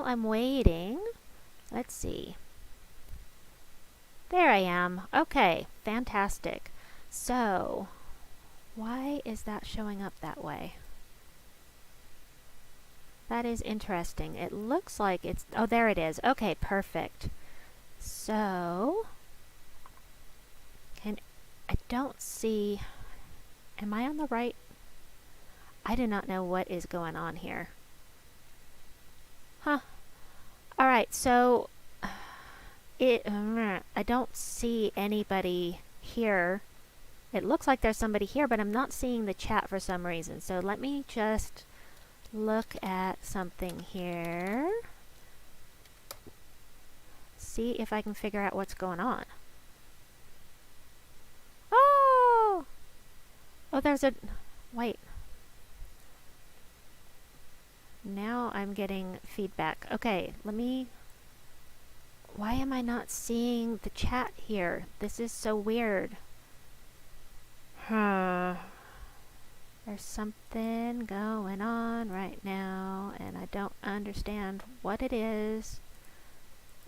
I'm waiting, let's see. There I am. Okay, fantastic. So, why is that showing up that way? That is interesting. It looks like it's... Oh, there it is. Okay, perfect. So, I don't see... Am I on the right? I do not know what is going on here. Huh. Alright, so... I don't see anybody here. It looks like there's somebody here, but I'm not seeing the chat for some reason. So let me just look at something here. See if I can figure out what's going on. Oh! Oh, there's a... Wait. Now I'm getting feedback. Okay, let me... Why am I not seeing the chat here? This is so weird. There's something going on right now, and I don't understand what it is.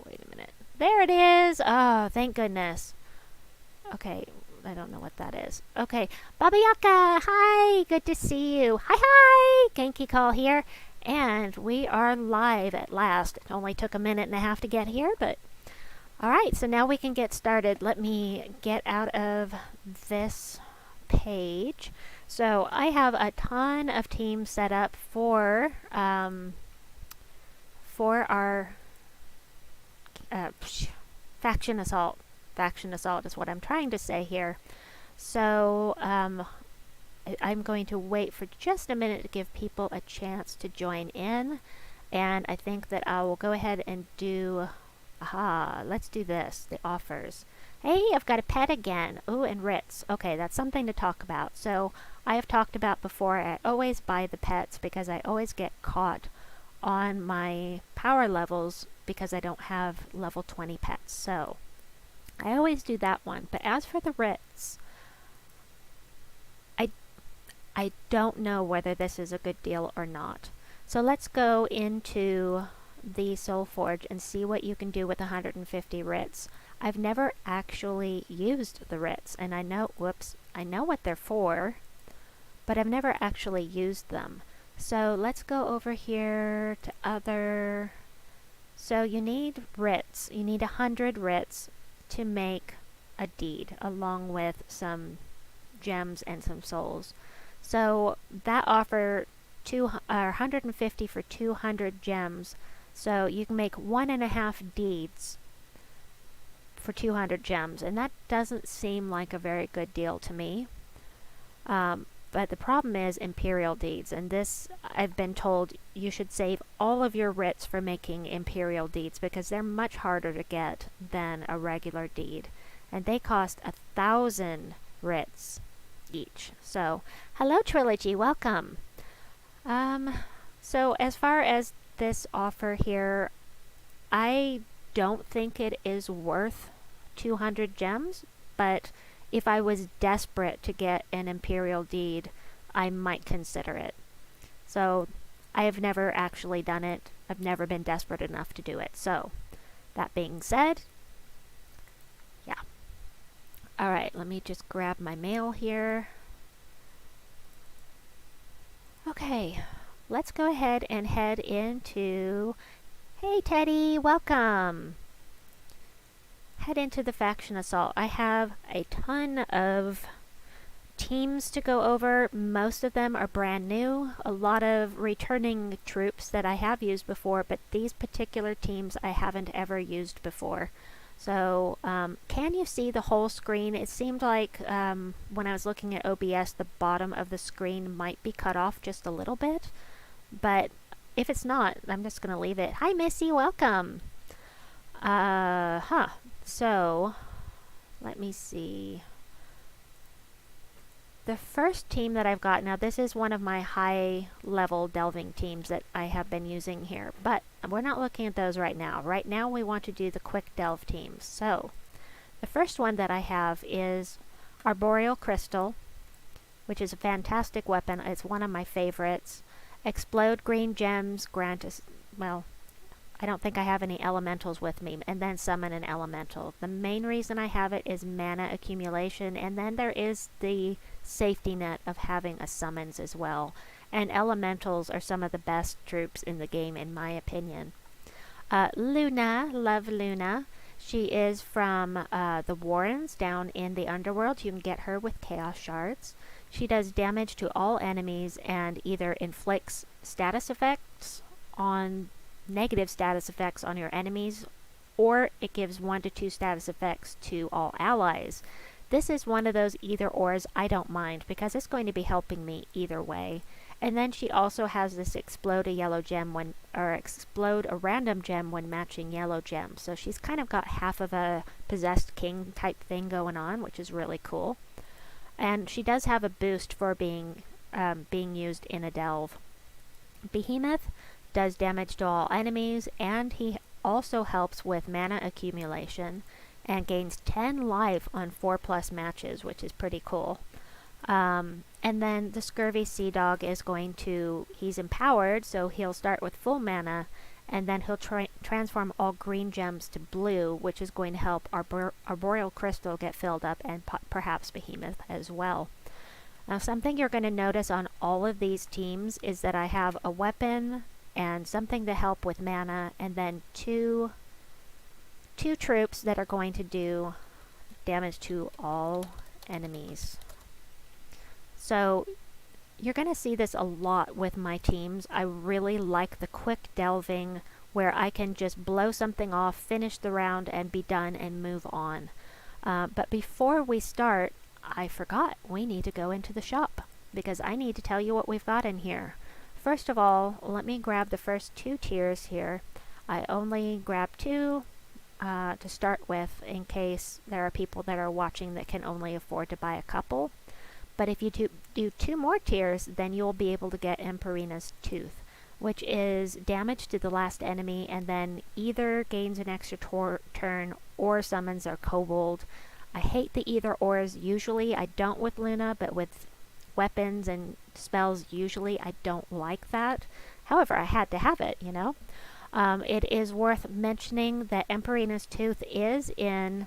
Wait a minute. There it is! Oh, thank goodness. Okay, I don't know what that is. Okay, Babayaka! Hi! Good to see you. Hi! Genki call here. And we are live at last. It only took a minute and a half to get here, but... Alright, so now we can get started. Let me get out of this page. So I have a ton of teams set up for our faction assault. Faction assault is what I'm trying to say here. So I'm going to wait for just a minute to give people a chance to join in, and I think that I will go ahead and do... let's do this, the offers. Hey, I've got a pet again. Ooh, and Ritz. Okay, that's something to talk about. So, I have talked about before, I always buy the pets because I always get caught on my power levels because I don't have level 20 pets. So, I always do that one. But as for the Ritz, I don't know whether this is a good deal or not. So let's go into the Soul Forge and see what you can do with 150 Ritz. I've never actually used the Ritz, and I know, I know what they're for, but I've never actually used them. So let's go over here to other... So you need Ritz. You need 100 Ritz to make a deed, along with some gems and some souls. So that offer 150 for 200 gems. So you can make 1.5 deeds for 200 gems, and that doesn't seem like a very good deal to me. But the problem is Imperial deeds, and this, I've been told, you should save all of your Ritz for making Imperial deeds because they're much harder to get than a regular deed, and they cost 1,000 Ritz each. So, hello Trilogy, welcome. So as far as this offer here, I don't think it is worth 200 gems, but if I was desperate to get an Imperial deed, I might consider it. So, I have never actually done it. I've never been desperate enough to do it. So, that being said, yeah. Alright, let me just grab my mail here. Okay, let's go ahead and head into... Hey Teddy, welcome! Head into the faction assault. I have a ton of teams to go over. Most of them are brand new. A lot of returning troops that I have used before, but these particular teams I haven't ever used before. So, can you see the whole screen? It seemed like when I was looking at OBS, the bottom of the screen might be cut off just a little bit. But if it's not, I'm just going to leave it. Hi Missy, welcome! So, let me see. The first team that I've got, now this is one of my high level delving teams that I have been using here, but we're not looking at those right now. Right now we want to do the quick delve teams. So, the first one that I have is Arboreal Crystal, which is a fantastic weapon. It's one of my favorites. Explode green gems grant us, well, I don't think I have any elementals with me, and then summon an elemental. The main reason I have it is mana accumulation, and then there is the safety net of having a summons as well. And elementals are some of the best troops in the game, in my opinion. Luna, love Luna. She is from the Warrens down in the Underworld. You can get her with Chaos Shards. She does damage to all enemies and either inflicts status effects on negative status effects on your enemies, or it gives 1 to 2 status effects to all allies. This is one of those either ors I don't mind because it's going to be helping me either way. And then she also has this explode a yellow gem when, or explode a random gem when matching yellow gems. So she's kind of got half of a possessed king type thing going on, which is really cool. And she does have a boost for being used in a delve. Behemoth does damage to all enemies, and he also helps with mana accumulation and gains 10 life on 4+ matches, which is pretty cool. And then the Scurvy Sea Dog is going to, he's empowered, so he'll start with full mana, and then he'll transform all green gems to blue, which is going to help Arboreal Crystal get filled up, and perhaps Behemoth as well. Now, something you're going to notice on all of these teams is that I have a weapon and something to help with mana, and then two troops that are going to do damage to all enemies. So you're going to see this a lot with my teams. I really like the quick delving where I can just blow something off, finish the round, and be done and move on. But before we start, I forgot we need to go into the shop because I need to tell you what we've got in here. First of all, let me grab the first 2 tiers here. I only grabbed 2 to start with in case there are people that are watching that can only afford to buy a couple. But if you do 2 more tiers, then you'll be able to get Emperina's Tooth, which is damage to the last enemy and then either gains an extra turn or summons a kobold. I hate the either ors usually. I don't with Luna, but with weapons and spells usually I don't like that. However, I had to have it, you know. It is worth mentioning that Emperina's Tooth is in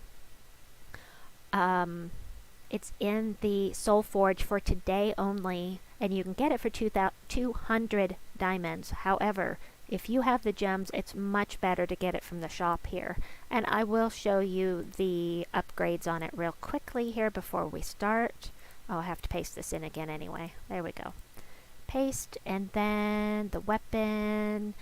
it's in the Soul Forge for today only, and you can get it for 200 diamonds. However, if you have the gems, it's much better to get it from the shop here. And I will show you the upgrades on it real quickly here before we start. Oh, I have to paste this in again anyway. There we go. Paste, and then the weapon.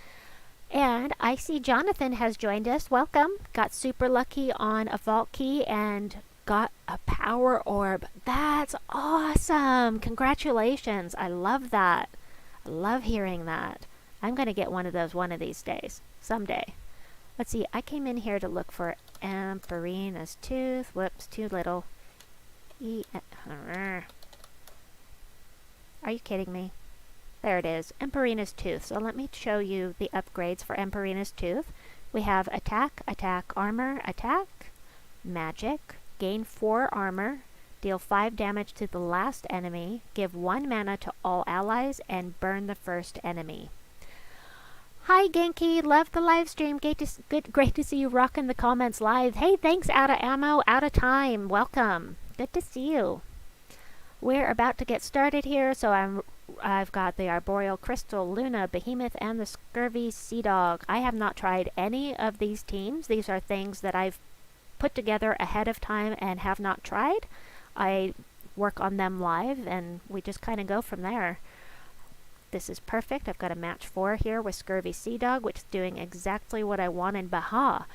And I see Jonathan has joined us. Welcome. Got super lucky on a vault key and got a power orb. That's awesome. Congratulations. I love that. I love hearing that. I'm going to get one of those one of these days. Someday. Let's see. I came in here to look for Emperina's Tooth. Whoops, too little. Are you kidding me? There it is. Emperina's Tooth. So let me show you the upgrades for Emperina's Tooth. We have attack, armor, attack, magic, gain 4 armor, deal 5 damage to the last enemy, give 1 mana to all allies, and burn the first enemy. Hi Genki, love the live stream. Great to see you rocking the comments live. Hey, thanks, out of ammo, out of time. Welcome. Good to see you. We're about to get started here, so I've got the Arboreal Crystal, Luna, Behemoth, and the Scurvy Sea Dog. I have not tried any of these teams. These are things that I've put together ahead of time and have not tried. I work on them live, and we just kind of go from there. This is perfect. I've got a match 4 here with Scurvy Sea Dog, which is doing exactly what I want in Baha.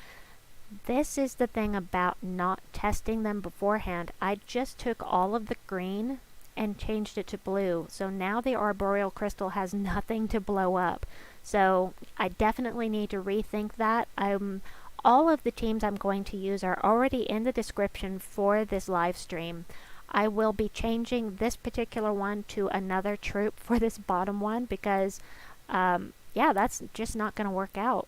This is the thing about not testing them beforehand. I just took all of the green and changed it to blue. So now the Arboreal Crystal has nothing to blow up. So I definitely need to rethink that. All of the teams I'm going to use are already in the description for this live stream. I will be changing this particular one to another troop for this bottom one because, yeah, that's just not going to work out.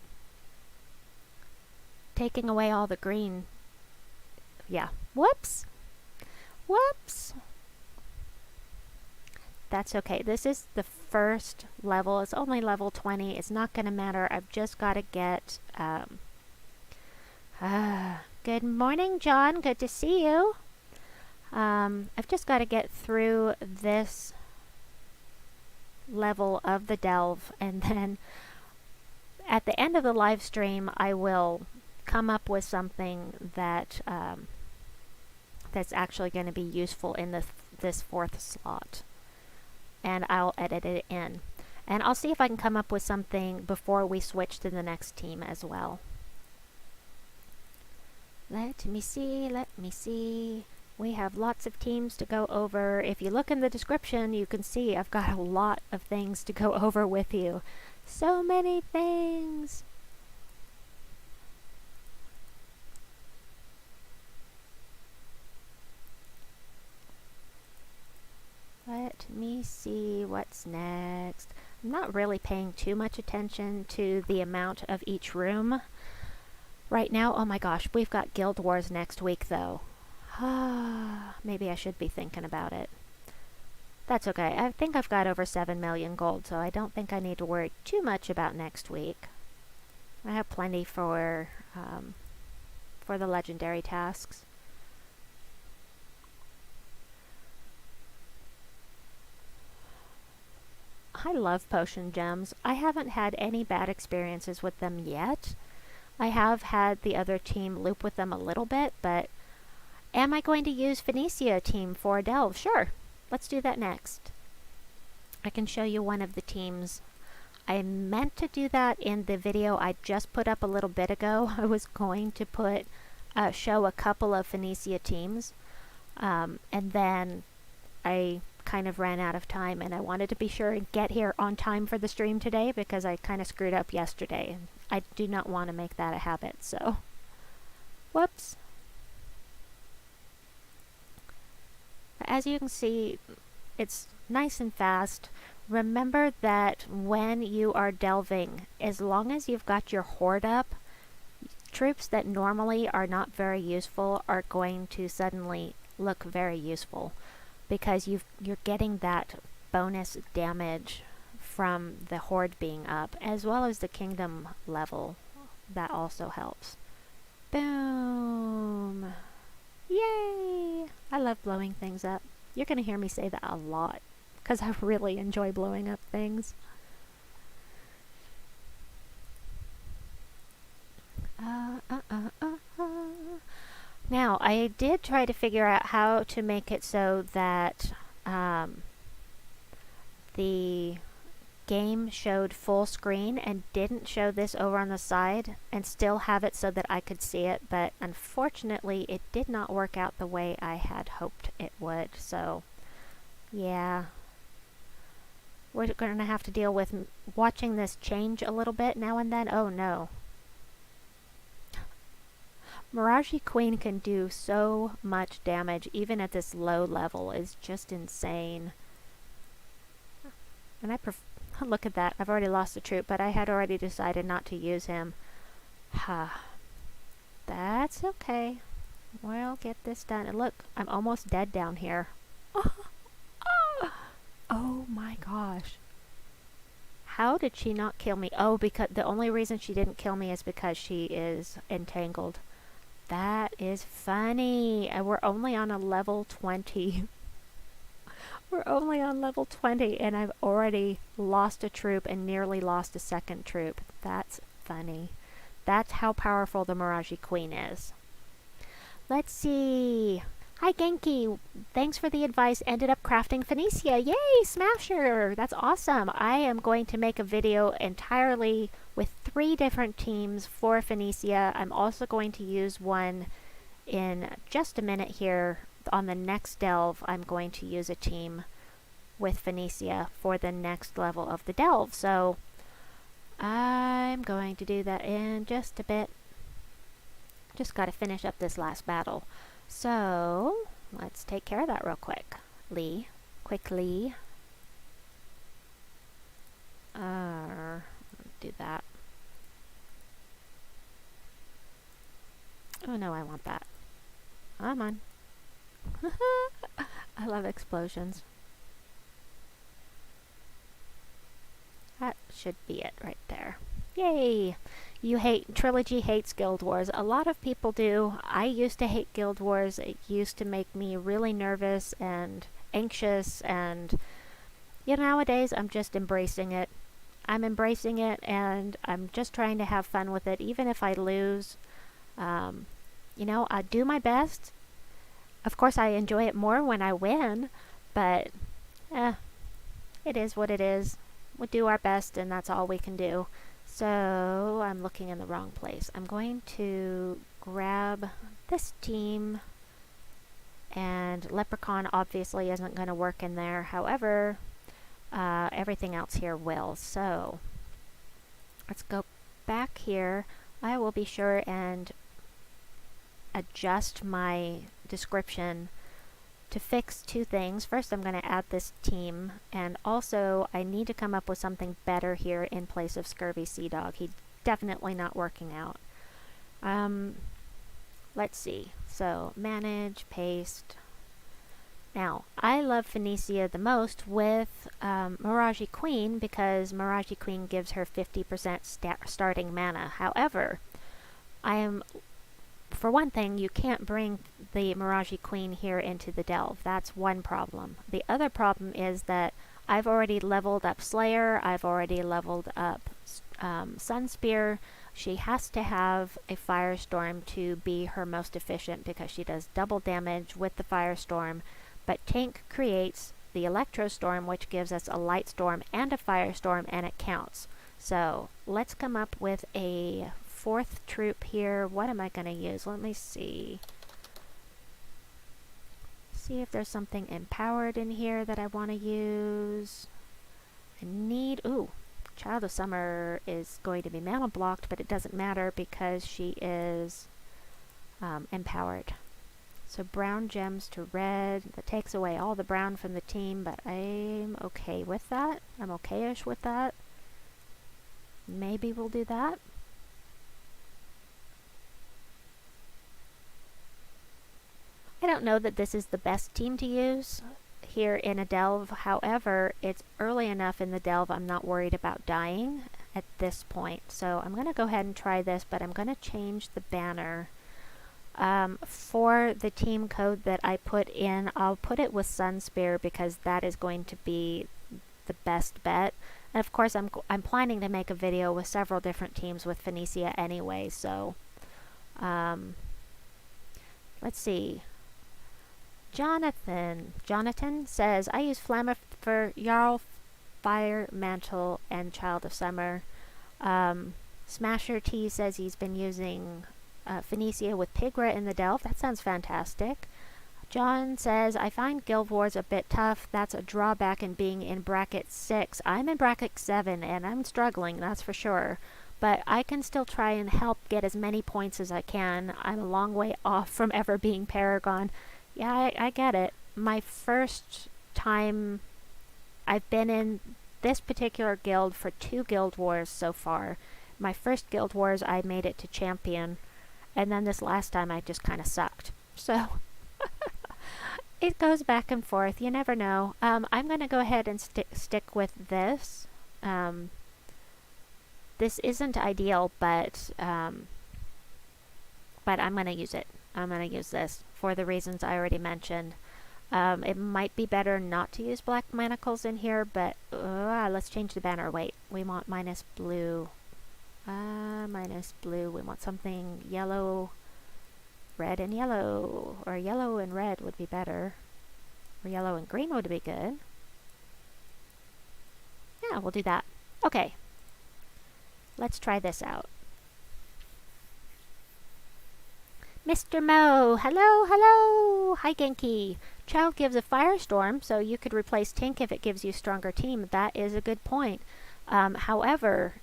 Taking away all the green. Yeah. Whoops. Whoops. That's okay. This is the first level. It's only level 20. It's not going to matter. I've just got to get... good morning, John. Good to see you. I've just got to get through this level of the delve, and then at the end of the live stream, I will come up with something that that's actually going to be useful in this fourth slot. And I'll edit it in. And I'll see if I can come up with something before we switch to the next team as well. Let me see. We have lots of teams to go over. If you look in the description, you can see I've got a lot of things to go over with you. So many things. Let me see what's next. I'm not really paying too much attention to the amount of each room right now. Oh my gosh, we've got Guild Wars next week though. Maybe I should be thinking about it. That's okay. I think I've got over 7 million gold, so I don't think I need to worry too much about next week. I have plenty for the legendary tasks. I love potion gems. I haven't had any bad experiences with them yet. I have had the other team loop with them a little bit, but am I going to use Phoenicia team for a delve? Sure. Let's do that next. I can show you one of the teams. I meant to do that in the video I just put up a little bit ago. I was going to show a couple of Phoenicia teams, and then I kind of ran out of time, and I wanted to be sure and get here on time for the stream today because I kind of screwed up yesterday, and I do not want to make that a habit, so whoops. As you can see, it's nice and fast. Remember that when you are delving, as long as you've got your horde up, troops that normally are not very useful are going to suddenly look very useful, because you're getting that bonus damage from the horde being up, as well as the kingdom level. That also helps. Boom! Yay! I love blowing things up. You're going to hear me say that a lot, because I really enjoy blowing up things. Now, I did try to figure out how to make it so that the game showed full screen and didn't show this over on the side, and still have it so that I could see it, but unfortunately it did not work out the way I had hoped it would, so yeah. We're going to have to deal with watching this change a little bit now and then. Oh no. Mirage Queen can do so much damage even at this low level. It's just insane. And look at that. I've already lost a troop, but I had already decided not to use him. That's okay. We'll get this done. And look, I'm almost dead down here. Oh my gosh. How did she not kill me? Oh, because the only reason she didn't kill me is because she is entangled. That is funny. And we're only on a level 20. We're only on level 20 and I've already lost a troop and nearly lost a second troop. That's funny. That's how powerful the Mirage Queen is. Let's see. Hi Genki. Thanks for the advice. Ended up crafting Phoenicia. Yay, Smasher. That's awesome. I am going to make a video entirely with 3 different teams for Phoenicia. I'm also going to use one in just a minute here. On the next delve, I'm going to use a team with Phoenicia for the next level of the delve. So I'm going to do that in just a bit. Just got to finish up this last battle. So let's take care of that real quickly. Do that. Oh no, I want that. Come on. I love explosions. That should be it right there. Yay! Trilogy hates Guild Wars. A lot of people do. I used to hate Guild Wars. It used to make me really nervous and anxious, and nowadays I'm just embracing it. I'm embracing it, and I'm just trying to have fun with it, even if I lose. I do my best. Of course, I enjoy it more when I win, but it is what it is. We do our best, and that's all we can do. So I'm looking in the wrong place. I'm going to grab this team, and Leprechaun obviously isn't going to work in there. However, everything else here will. So let's go back here. I will be sure and adjust my description to fix two things. First, I'm going to add this team, and also I need to come up with something better here in place of Scurvy Sea Dog. He's definitely not working out. Let's see. So, manage, paste. Now, I love Phoenicia the most with Mirage Queen, because Mirage Queen gives her 50% starting mana. However, for one thing, you can't bring the Mirage Queen here into the Delve. That's one problem. The other problem is that I've already leveled up Slayer. I've already leveled up Sunspear. She has to have a Firestorm to be her most efficient, because she does double damage with the Firestorm. But Tank creates the Electrostorm, which gives us a Light Storm and a Firestorm, and it counts. So let's come up with a fourth troop here. What am I going to use? Let me see. See if there's something empowered in here that I want to use. I need... Ooh, Child of Summer is going to be mana blocked, but it doesn't matter because she is empowered. So brown gems to red. That takes away all the brown from the team, but I'm okay with that. I'm okay-ish with that. Maybe we'll do that. I don't know that this is the best team to use here in a Delve. However, it's early enough in the Delve, I'm not worried about dying at this point. So I'm going to go ahead and try this, but I'm going to change the banner. For the team code that I put in, I'll put it with Sunspear, because that is going to be the best bet. And of course, I'm planning to make a video with several different teams with Phoenicia anyway, so let's see. Jonathan says, I use Flammer for Jarl, Fire, Mantle, and Child of Summer. Smasher T says he's been using Phoenicia with Pigra in the Delve. That sounds fantastic. John says, I find Guild Wars a bit tough. That's a drawback in being in bracket 6. I'm in bracket 7, and I'm struggling, that's for sure. But I can still try and help get as many points as I can. I'm a long way off from ever being Paragon. Yeah, I get it. My first time... I've been in this particular guild for 2 Guild Wars so far. My first Guild Wars, I made it to Champion. And then this last time, I just kind of sucked. So... it goes back and forth. You never know. I'm going to go ahead and stick with this. This isn't ideal, but I'm going to use it. I'm going to use this for the reasons I already mentioned. It might be better not to use black manacles in here, but let's change the banner. Wait, we want minus blue. Minus blue. We want something yellow. Red and yellow, or yellow and red would be better. Or yellow and green would be good. Yeah, we'll do that. Okay. Let's try this out. Mr. Mo, hello, hello! Hi, Genki. Child gives a Firestorm, so you could replace Tink if it gives you stronger team. That is a good point. However,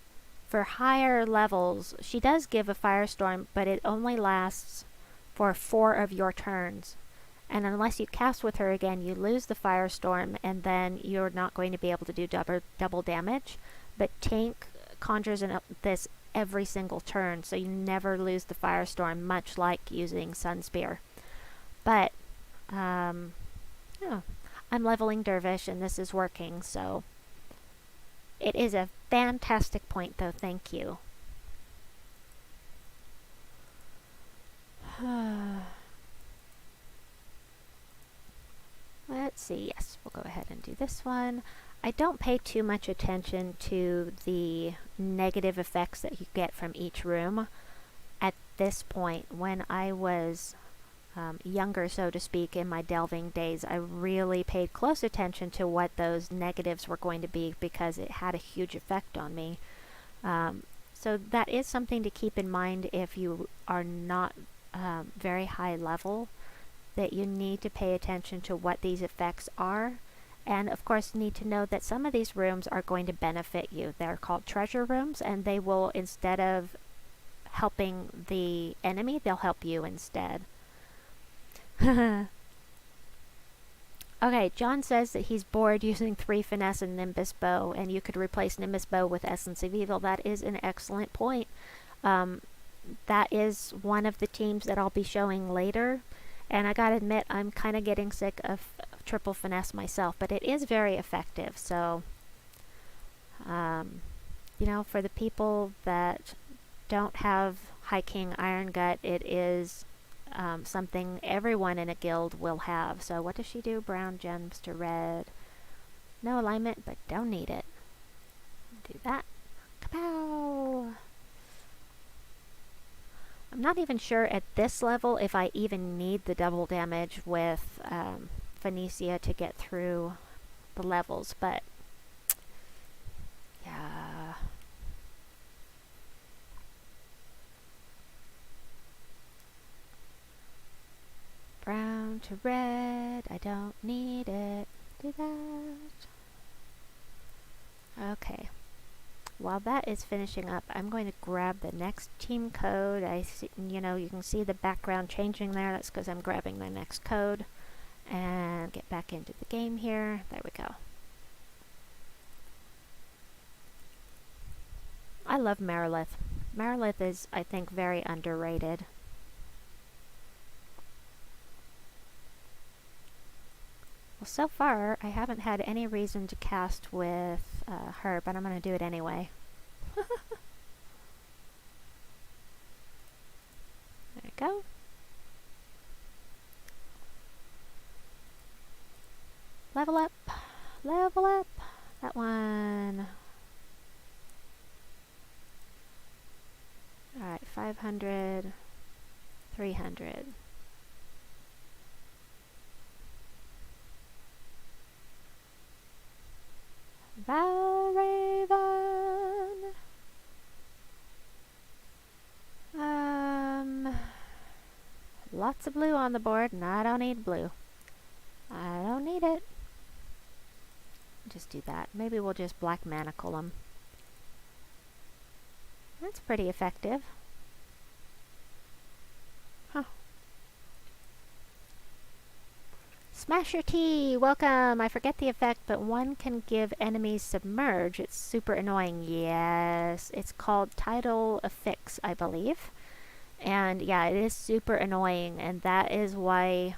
for higher levels, she does give a Firestorm, but it only lasts for 4 of your turns. And unless you cast with her again, you lose the Firestorm, and then you're not going to be able to do double damage. But Tank conjures this every single turn, so you never lose the Firestorm, much like using Sunspear. But, yeah, I'm leveling Dervish, and this is working, so It is a fantastic point, though. Thank you. Let's see. Yes, we'll go ahead and do this one. I don't pay too much attention to the negative effects that you get from each room at this point. When I was younger, so to speak, in my delving days, I really paid close attention to what those negatives were going to be because it had a huge effect on me. So that is something to keep in mind if you are not very high level, that you need to pay attention to what these effects are. And of course need to know that some of these rooms are going to benefit you. They're called treasure rooms, and they will, instead of helping the enemy, they'll help you instead. Okay, John says that he's bored using 3 Finesse and Nimbus Bow, and you could replace Nimbus Bow with Essence of Evil. That is an excellent point. That is one of the teams that I'll be showing later. And I gotta admit, I'm kind of getting sick of triple finesse myself, but it is very effective. So, you know, for the people that don't have High King Irongut, it is something everyone in a guild will have. So what does she do? Brown gems to red. No alignment, but don't need it. Do that. Kapow! I'm not even sure at this level if I even need the double damage with Phoenicia to get through the levels, but yeah. Brown to red, I don't need it. Do that. Okay. While that is finishing up, I'm going to grab the next team code. I see, you know, you can see the background changing there. That's because I'm grabbing the next code. And get back into the game here. There we go. I love Marilith. Marilith is, I think, very underrated. Well, so far, I haven't had any reason to cast with her, but I'm going to do it anyway. There we go. Level up. Level up. That one. Alright, 500. 300. Valraven. Lots of blue on the board, and I don't need blue. I don't need it. Just do that. Maybe we'll just black manacle them. That's pretty effective. Huh. Smasher T, welcome! I forget the effect, but one can give enemies submerge. It's super annoying. Yes, it's called Tidal Affix, I believe. And yeah, it is super annoying, and that is why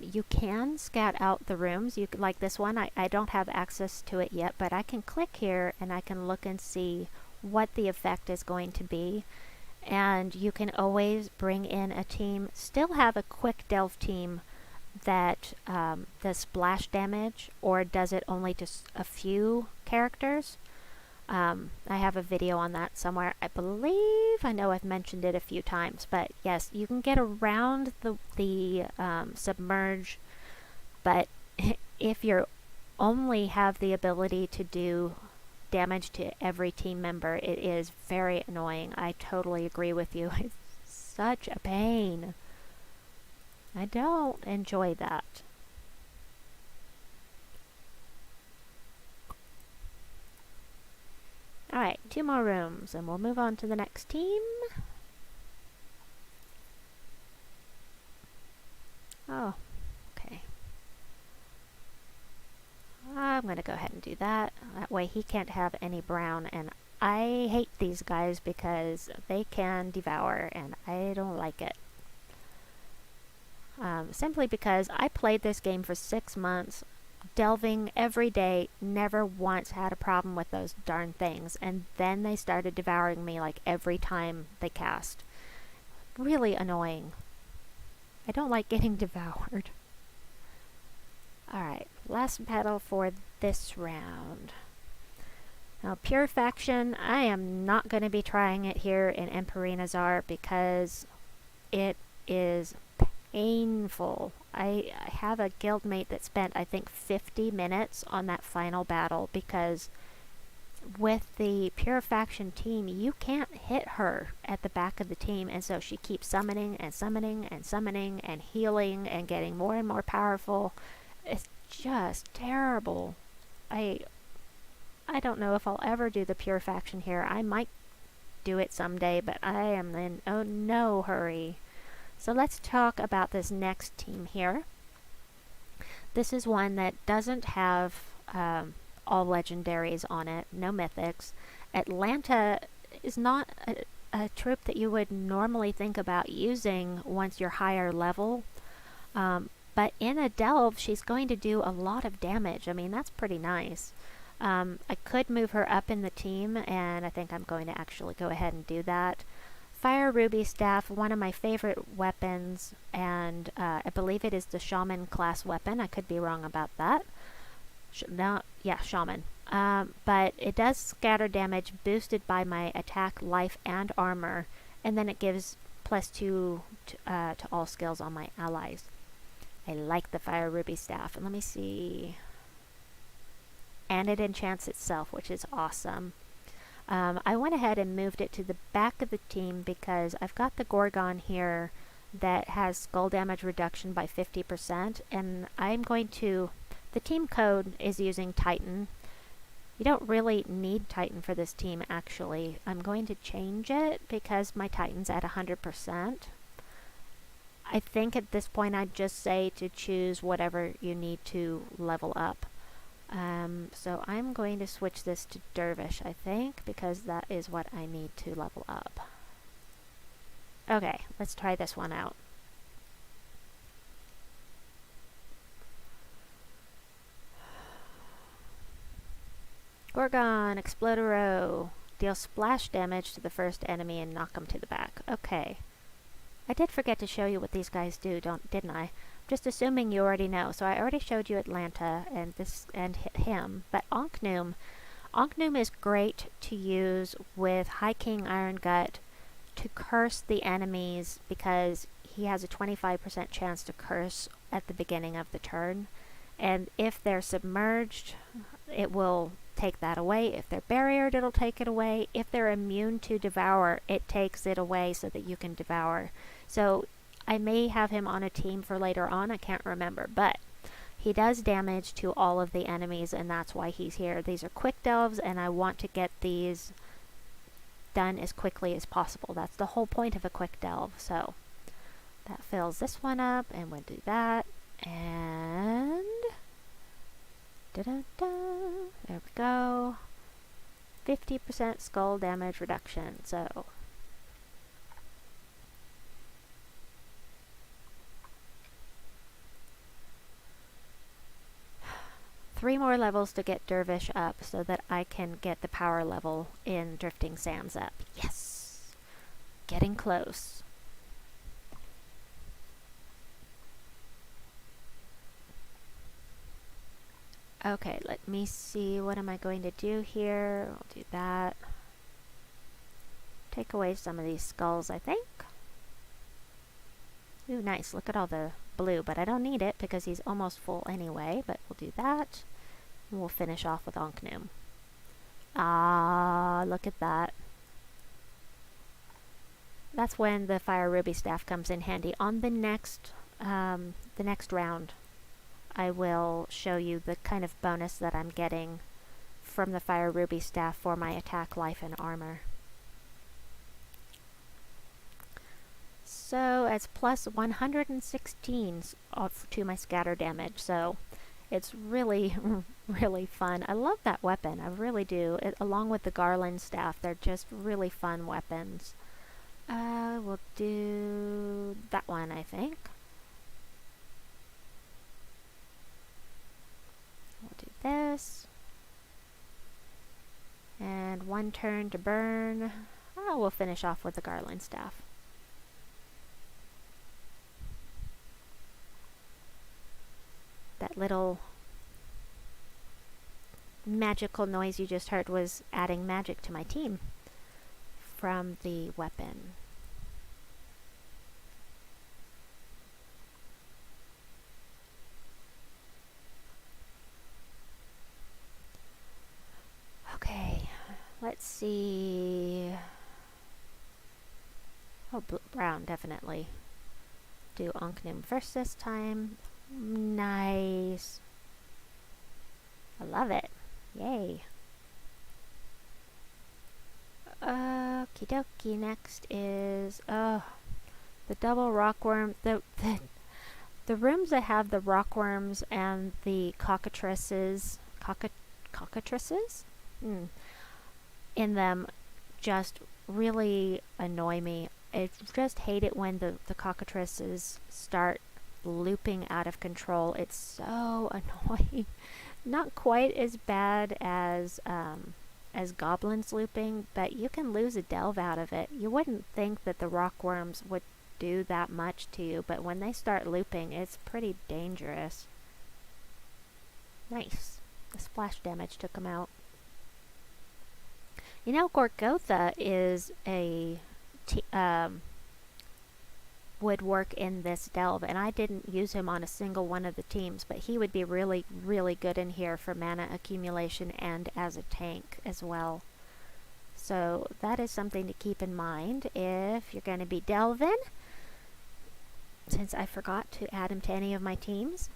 you can scat out the rooms. You like this one, I don't have access to it yet, but I can click here and I can look and see what the effect is going to be. And you can always bring in a team, still have a quick delve team that does splash damage, or does it only to a few characters. I have a video on that somewhere, I believe. I know I've mentioned it a few times, but yes, you can get around the submerge, but if you only have the ability to do damage to every team member, it is very annoying. I totally agree with you. It's such a pain. I don't enjoy that. Alright, 2 more rooms, and we'll move on to the next team. Oh, okay. I'm going to go ahead and do that. That way he can't have any brown, and I hate these guys because they can devour, and I don't like it. Simply because I played this game for 6 months. delving every day, never once had a problem with those darn things, and then they started devouring me like every time they cast. Really annoying. I don't like getting devoured. Alright, last battle for this round. Now, Pure Faction, I am not going to be trying it here in Emperinazar because it is painful. I have a guildmate that spent, I think, 50 minutes on that final battle because with the Pure Faction team, you can't hit her at the back of the team, and so she keeps summoning and summoning and summoning and healing and getting more and more powerful. It's just terrible. I don't know if I'll ever do the Pure Faction here. I might do it someday, but I am in no hurry. So let's talk about this next team here. This is one that doesn't have all legendaries on it, no mythics. Atlanta is not a troop that you would normally think about using once you're higher level. But in a delve, she's going to do a lot of damage. I mean, that's pretty nice. I could move her up in the team, and I think I'm going to actually go ahead and do that. Fire Ruby Staff, one of my favorite weapons, and I believe it is the Shaman class weapon. I could be wrong about that. Shaman. But it does scatter damage boosted by my attack, life, and armor, and then it gives +2 to all skills on my allies. I like the Fire Ruby Staff, and let me see... And it enchants itself, which is awesome. I went ahead and moved it to the back of the team because I've got the Gorgon here that has skull damage reduction by 50%, and I'm going to... The team code is using Titan. You don't really need Titan for this team, actually. I'm going to change it because my Titan's at 100%. I think at this point I'd just say to choose whatever you need to level up. So I'm going to switch this to Dervish, I think, because that is what I need to level up. Okay, let's try this one out. Gorgon, Explodero. Deal splash damage to the first enemy and knock them to the back. Okay. I did forget to show you what these guys do, didn't I? Just assuming you already know. So I already showed you Atlanta and him, but Ankhnum is great to use with High King Irongut to curse the enemies because he has a 25% chance to curse at the beginning of the turn. And if they're submerged, it will take that away. If they're barriered, it'll take it away. If they're immune to devour, it takes it away so that you can devour. So I may have him on a team for later on, I can't remember, but he does damage to all of the enemies, and that's why he's here. These are quick delves, and I want to get these done as quickly as possible. That's the whole point of a quick delve. So that fills this one up, and we'll do that, and da-da-da, there we go. 50% skull damage reduction, so... Three more levels to get Dervish up so that I can get the power level in Drifting Sands up. Yes! Getting close. Okay, let me see. What am I going to do here? I'll do that. Take away some of these skulls, I think. Ooh, nice. Look at all the blue, but I don't need it because he's almost full anyway, but we'll do that. And we'll finish off with Ankhnum. Ah, look at that. That's when the Fire Ruby Staff comes in handy. On the next round, I will show you the kind of bonus that I'm getting from the Fire Ruby Staff for my attack, life, and armor. So it's plus 116 to my scatter damage, so it's really, really fun. I love that weapon, I really do. Along with the Garland Staff, they're just really fun weapons. We'll do that one, I think. this. And 1 turn to burn. Oh, we'll finish off with the Garland Staff. That little magical noise you just heard was adding magic to my team from the weapon. Okay, let's see. Oh, brown, definitely. Do Ankhnum first this time. Nice. I love it. Yay. Okie dokie. Next is the double rockworm. The rooms that have the rockworms and the cockatrices in them just really annoy me. I just hate it when the cockatrices start looping out of control. It's so annoying. Not quite as bad as goblins looping, but you can lose a delve out of it. You wouldn't think that the rockworms would do that much to you, but when they start looping, it's pretty dangerous. Nice. The splash damage took him out. You know, Gorgotha is would work in this delve, and I didn't use him on a single one of the teams, but he would be really, really good in here for mana accumulation and as a tank as well. So that is something to keep in mind if you're going to be delving, since I forgot to add him to any of my teams.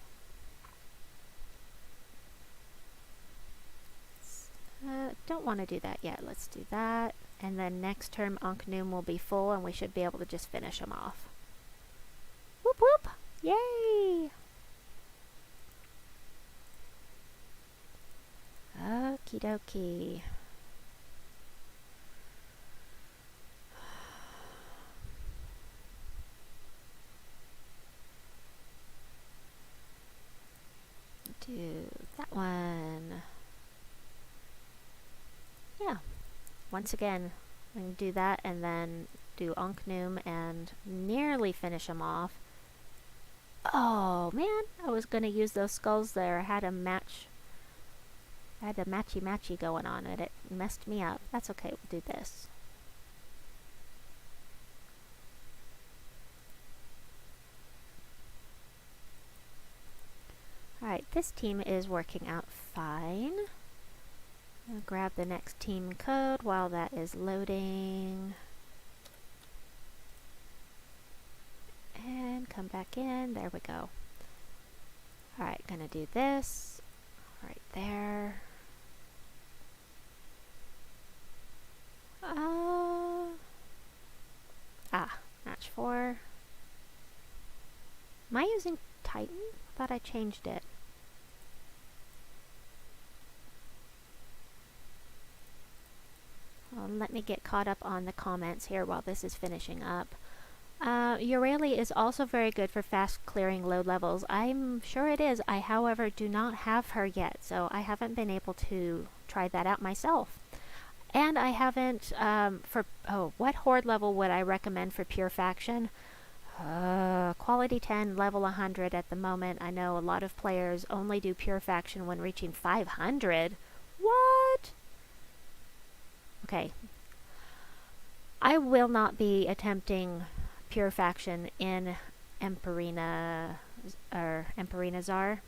Don't want to do that yet. Let's do that. And then next term Ankhnum will be full and we should be able to just finish him off. Whoop whoop! Yay! Okie dokie. Do that one. Yeah. Once again, I'm going to do that and then do Ankhnum and nearly finish him off. Oh man, I was going to use those skulls there. I had a matchy going on and it messed me up. That's okay, we'll do this. Alright, this team is working out fine. I'll grab the next team code while that is loading. And come back in. There we go. Alright, gonna do this right there. Match 4. Am I using Titan? I thought I changed it. Let me get caught up on the comments here while this is finishing up. Orrery is also very good for fast clearing low levels. I'm sure it is. I, however, do not have her yet, so I haven't been able to try that out myself. And I haven't, what horde level would I recommend for pure faction? Quality 10, level 100 at the moment. I know a lot of players only do pure faction when reaching 500. What? Okay. I will not be attempting pure faction in Emperina or Emperinazar.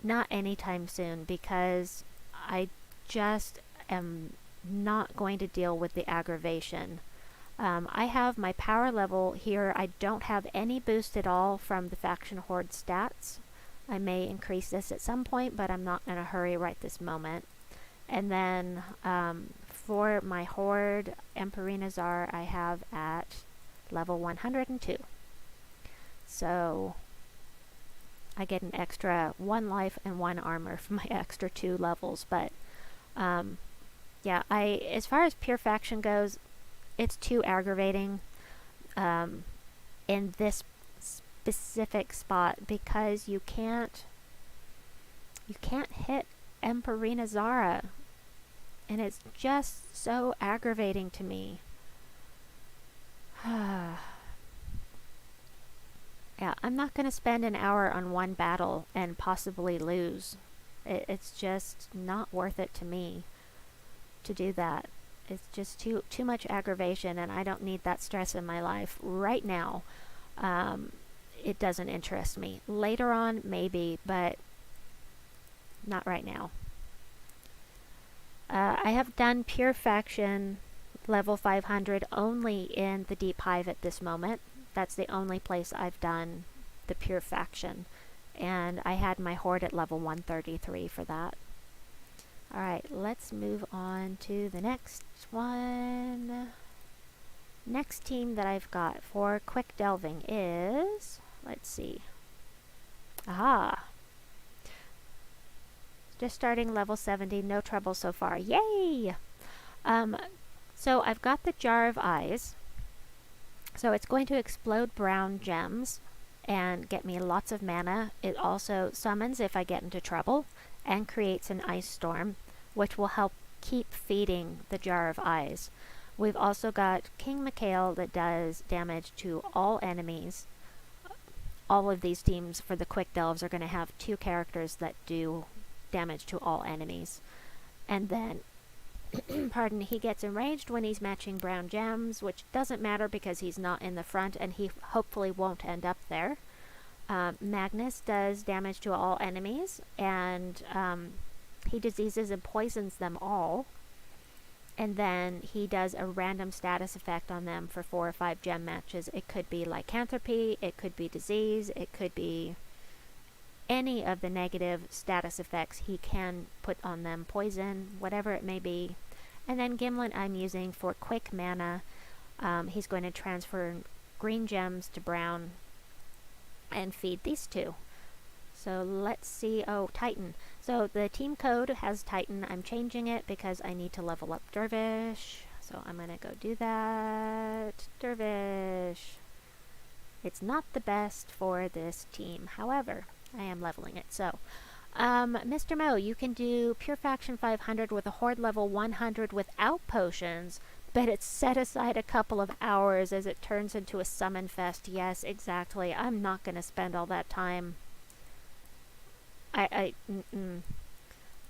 Not anytime soon, because I just am not going to deal with the aggravation. I have my power level here. I don't have any boost at all from the faction horde stats. I may increase this at some point, but I'm not in a hurry right this moment. And then for my horde Emperinazar, I have at level 102. So I get an extra 1 life and 1 armor for my extra 2 levels. But yeah, as far as pure faction goes, it's too aggravating in this specific spot, because you can't You can't hit Emperinazar, and it's just so aggravating to me. Yeah, I'm not going to spend an hour on one battle and possibly lose. It's just not worth it to me to do that. It's just too much aggravation, and I don't need that stress in my life right now. It doesn't interest me. Later on, maybe, but not right now. I have done Pure Faction level 500 only in the Deep Hive at this moment. That's the only place I've done the Pure Faction. And I had my Horde at level 133 for that. Alright, let's move on to the next one. Next team that I've got for quick delving is... Let's see. Aha! Just starting level 70, no trouble so far. Yay! So I've got the Jar of Eyes. So it's going to explode brown gems and get me lots of mana. It also summons if I get into trouble and creates an ice storm, which will help keep feeding the Jar of Eyes. We've also got King Mikhail that does damage to all enemies. All of these teams for the quick delves are going to have 2 characters that do damage to all enemies. And then, pardon, he gets enraged when he's matching brown gems, which doesn't matter because he's not in the front and he hopefully won't end up there. Magnus does damage to all enemies, and he diseases and poisons them all. And then he does a random status effect on them for 4 or 5 gem matches. It could be lycanthropy, it could be disease, it could be any of the negative status effects he can put on them, poison, whatever it may be. And then Gimlet I'm using for quick mana. He's going to transfer green gems to brown and feed these 2. So let's see. Oh, Titan. So the team code has Titan. I'm changing it because I need to level up Dervish. So I'm going to go do that. Dervish. It's not the best for this team. However, I am leveling it. So, Mr. Mo, you can do Pure Faction 500 with a Horde level 100 without potions, but it's set aside a couple of hours as it turns into a summon fest. Yes, exactly. I'm not going to spend all that time. I'm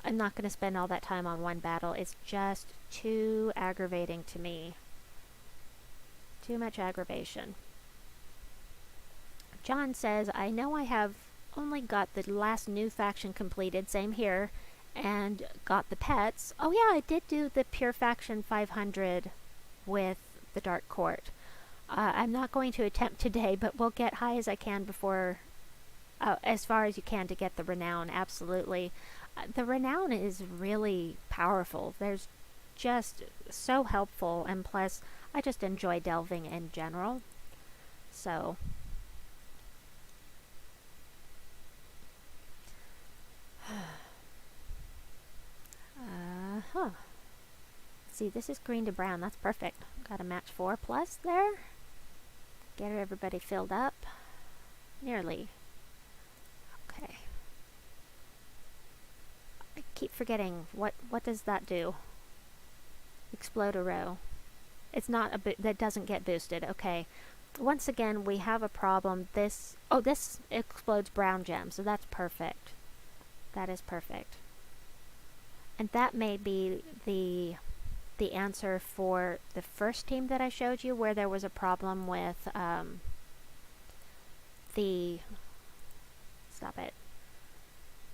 not going to spend all that time on one battle. It's just too aggravating to me. Too much aggravation. John says, I know I have only got the last new faction completed, same here, and got the pets. Oh yeah, I did do the Pure Faction 500 with the Dark Court. I'm not going to attempt today, but we'll get high as I can before... as far as you can to get the renown, absolutely. The renown is really powerful. There's just so helpful, and plus, I just enjoy delving in general. So, see, this is green to brown. That's perfect. Got a match 4 plus there. Get everybody filled up. Nearly. Okay. I keep forgetting. What does that do? Explode a row. It's not that doesn't get boosted. Okay. Once again, we have a problem. This explodes brown gems, so that's perfect. That is perfect. And that may be the answer for the first team that I showed you, where there was a problem with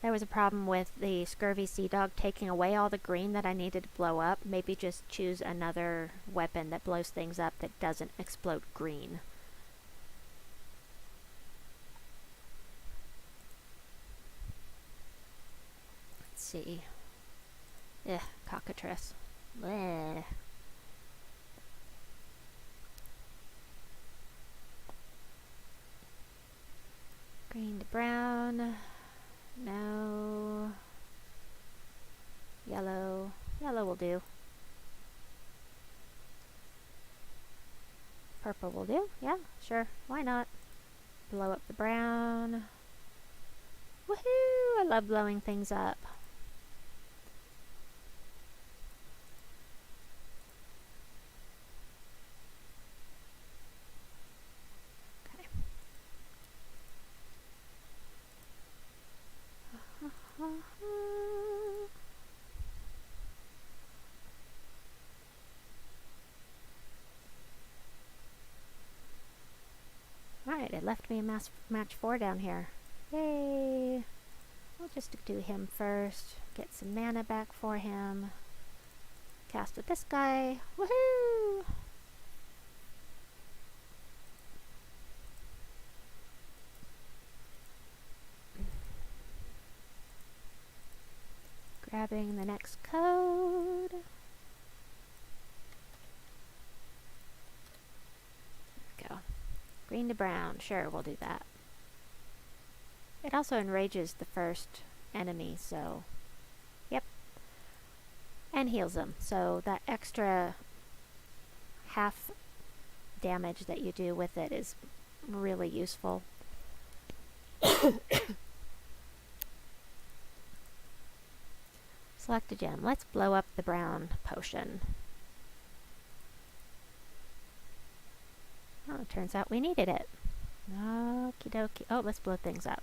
There was a problem with the Scurvy Sea Dog taking away all the green that I needed to blow up. Maybe just choose another weapon that blows things up that doesn't explode green. Let's see. Cockatrice. Bleh. Green to brown. No. Yellow. Yellow will do. Purple will do. Yeah, sure. Why not? Blow up the brown. Woohoo! I love blowing things up. Okay. Alright, it left me a match 4 down here. Yay! We'll just do him first. Get some mana back for him. Cast with this guy. Woohoo! Grabbing the next code. There we go. Green to brown. Sure, we'll do that. It also enrages the first enemy, so yep. And heals them. So that extra half damage that you do with it is really useful. Select a gem. Let's blow up the brown potion. Oh, it turns out we needed it. Okie dokie. Oh, let's blow things up.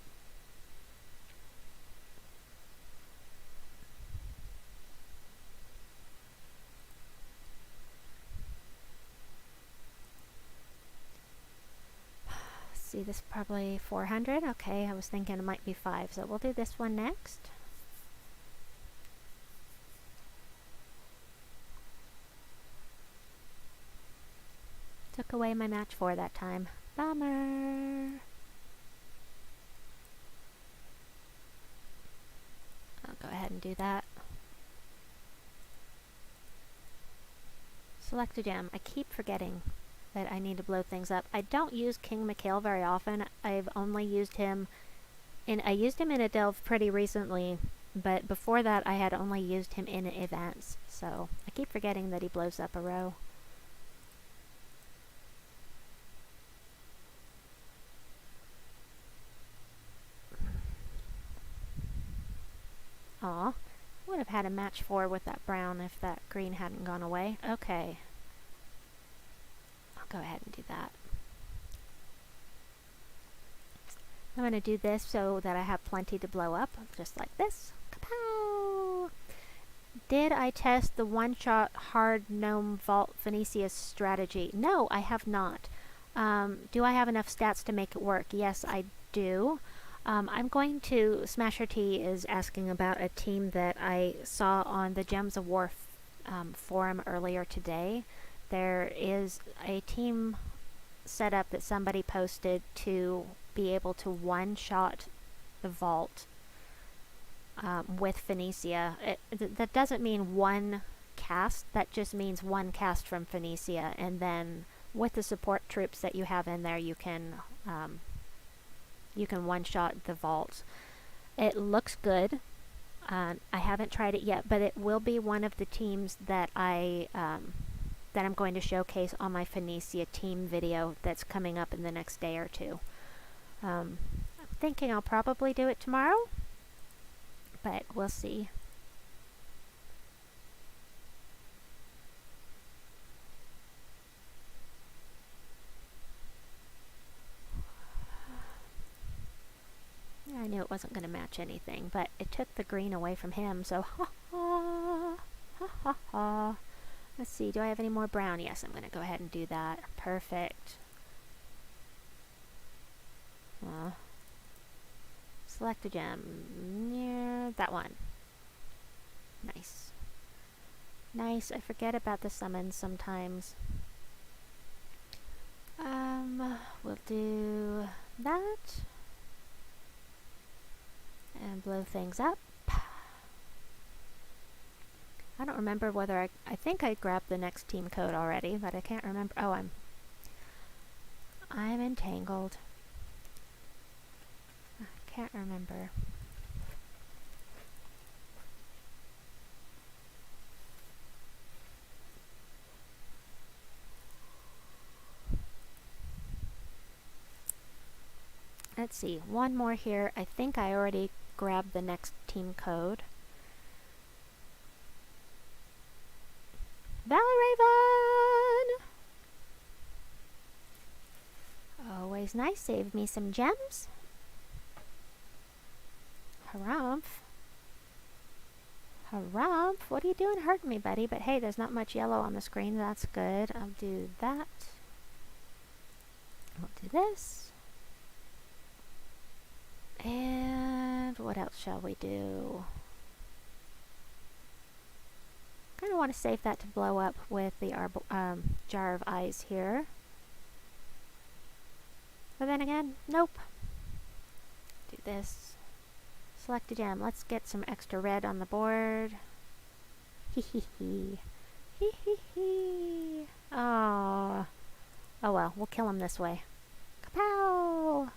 See, this is probably 400. Okay, I was thinking it might be 5, so we'll do this one next. Took away my match 4 that time. Bummer. I'll go ahead and do that. Select a gem. I keep forgetting that I need to blow things up. I don't use King Mikhail very often. I've only used him I used him in a delve pretty recently, but before that I had only used him in events, so I keep forgetting that he blows up a row. Aw, would have had a match 4 with that brown if that green hadn't gone away. Okay. I'll go ahead and do that. I'm going to do this so that I have plenty to blow up, just like this. Kapow! Did I test the one-shot hard gnome vault Phoenicia strategy? No, I have not. Do I have enough stats to make it work? Yes, I do. I'm going to... Smasher T is asking about a team that I saw on the Gems of War forum earlier today. There is a team set up that somebody posted to be able to one-shot the vault with Phoenicia. That doesn't mean one cast, that just means one cast from Phoenicia, and then with the support troops that you have in there, you can one-shot the vault. It looks good. I haven't tried it yet, but it will be one of the teams that I'm going to showcase on my Phoenicia team video that's coming up in the next day or two. I'm thinking I'll probably do it tomorrow, but we'll see. I knew it wasn't going to match anything, but it took the green away from him, so ha ha, ha ha ha. Let's see, do I have any more brown? Yes, I'm going to go ahead and do that. Perfect. Select a gem. Near that one. Nice. Nice. I forget about the summons sometimes. We'll do that. And blow things up. I don't remember whether I think I grabbed the next team code already, but I can't remember. Oh, I'm entangled. I can't remember. let's see, one more here. I think I already grabbed the next team code. Valraven! Always nice, save me some gems. Harumph. Harumph, what are you doing hurting me, buddy? But hey, there's not much yellow on the screen, that's good. I'll do that. I'll do this. And what else shall we do? Kind of want to save that to blow up with the jar of eyes here. But then again, nope. Do this. Select a gem. Let's get some extra red on the board. Hee hee hee. Hee hee hee. Oh. Oh well, we'll kill him this way. Kapow!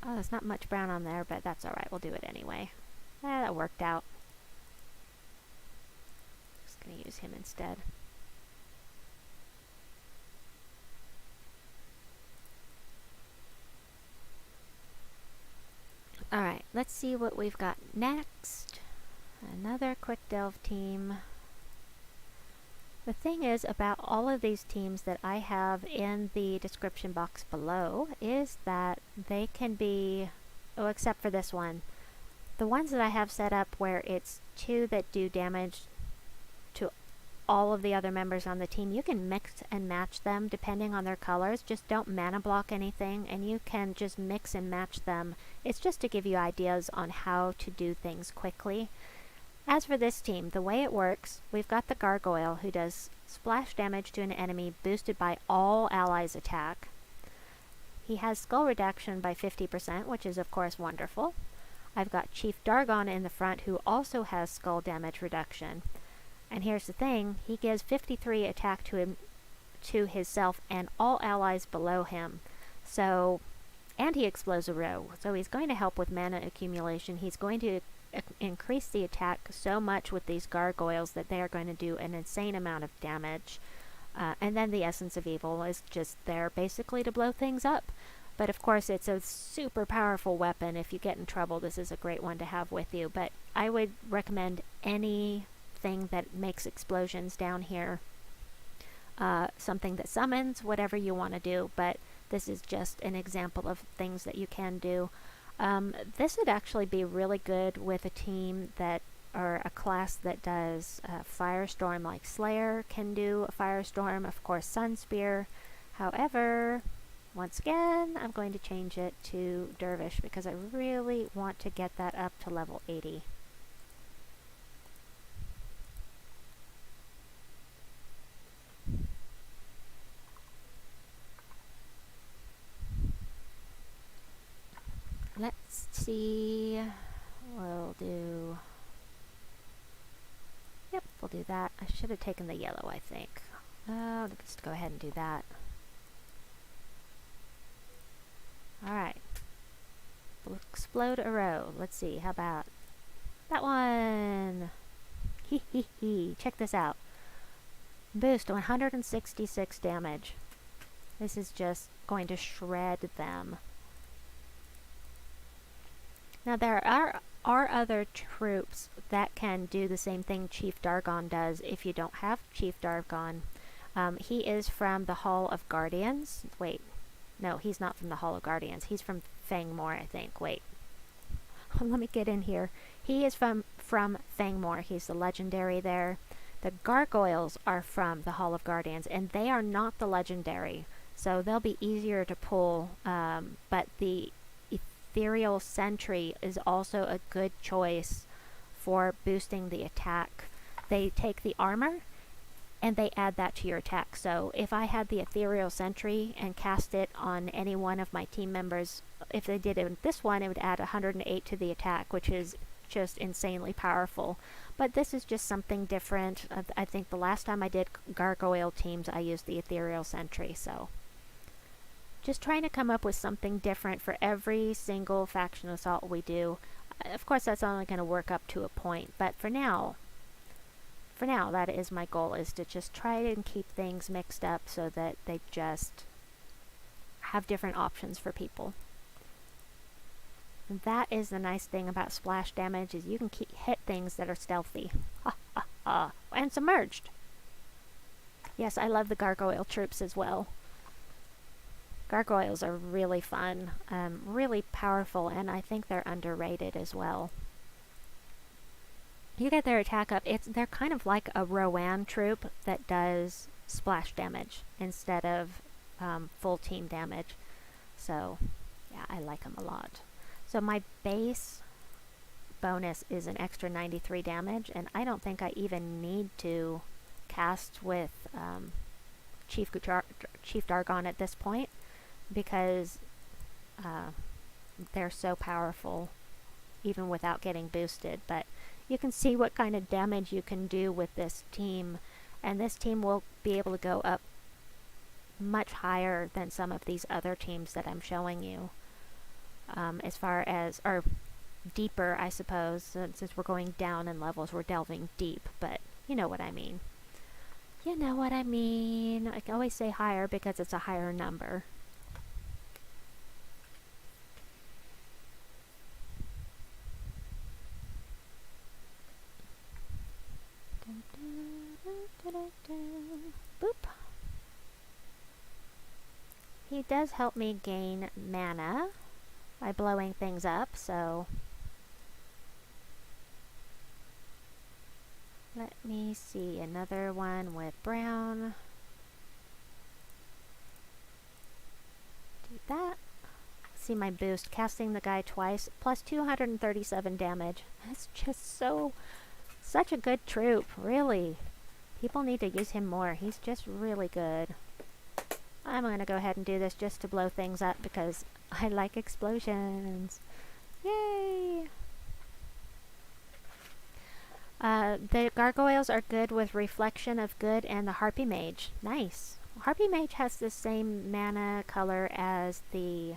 Oh, there's not much brown on there, but that's alright. We'll do it anyway. That worked out. Just gonna use him instead. Alright, let's see what we've got next. Another quick delve team. The thing is about all of these teams that I have in the description box below is that they can be, oh, except for this one. The ones that I have set up where it's 2 that do damage to all of the other members on the team, you can mix and match them depending on their colors. Just don't mana block anything, and you can just mix and match them. It's just to give you ideas on how to do things quickly. As for this team, the way it works, we've got the Gargoyle who does splash damage to an enemy boosted by all allies' attack. He has skull reduction by 50%, which is of course wonderful. I've got Chief Dargon in the front who also has skull damage reduction. And here's the thing, he gives 53 attack to himself and all allies below him. So, and he explodes a row. So he's going to help with mana accumulation. He's going to increase the attack so much with these gargoyles that they are going to do an insane amount of damage. And then the Essence of Evil is just there basically to blow things up. But of course it's a super powerful weapon. If you get in trouble, this is a great one to have with you. But I would recommend anything that makes explosions down here. Something that summons, whatever you want to do. But this is just an example of things that you can do. This would actually be really good with a team that, or a class that does Firestorm, like Slayer can do a Firestorm, of course Sunspear. However, once again, I'm going to change it to Dervish because I really want to get that up to level 80. Let's see, we'll do, yep, we'll do that. I should have taken the yellow, I think. Let's go ahead and do that. Alright. We'll explode a row. Let's see, how about that one? Hee hee hee. Check this out. Boost 166 damage. This is just going to shred them. Now there are other troops that can do the same thing Chief Dargon does if you don't have Chief Dargon. He is from the Hall of Guardians. Wait, no, he's not from the Hall of Guardians. He's from Fangmoor, I think. Wait, let me get in here. He is from Fangmoor. He's the legendary there. The Gargoyles are from the Hall of Guardians, and they are not the legendary, so they'll be easier to pull, but the Ethereal Sentry is also a good choice for boosting the attack. They take the armor and they add that to your attack. So if I had the Ethereal Sentry and cast it on any one of my team members, if they did it with this one, it would add 108 to the attack, which is just insanely powerful. But this is just something different. I think the last time I did Gargoyle teams, I used the Ethereal Sentry, so just trying to come up with something different for every single faction assault we do. Of course, that's only going to work up to a point, but for now, for now, that is my goal, is to just try and keep things mixed up so that they just have different options for people. And that is the nice thing about splash damage, is you can hit things that are stealthy. Ha ha ha. And submerged. Yes, I love the gargoyle troops as well. Gargoyles are really fun, really powerful, and I think they're underrated as well. You get their attack up, they're kind of like a Rowan troop that does splash damage instead of full team damage. So, yeah, I like them a lot. So my base bonus is an extra 93 damage, and I don't think I even need to cast with Chief Dargon at this point, because they're so powerful even without getting boosted. But you can see what kind of damage you can do with this team, and this team will be able to go up much higher than some of these other teams that I'm showing you, as far as, or deeper, I suppose, since we're going down in levels, we're delving deep, but you know what I mean. You know what I mean. I can always say higher because it's a higher number. Boop. He does help me gain mana by blowing things up, so let me see, another one with brown. Do that. See my boost, casting the guy twice, plus 237 damage. That's just such a good troop, really. People need to use him more. He's just really good. I'm going to go ahead and do this just to blow things up because I like explosions. Yay! The gargoyles are good with Reflection of Good and the Harpy Mage. Nice. Harpy Mage has the same mana color as the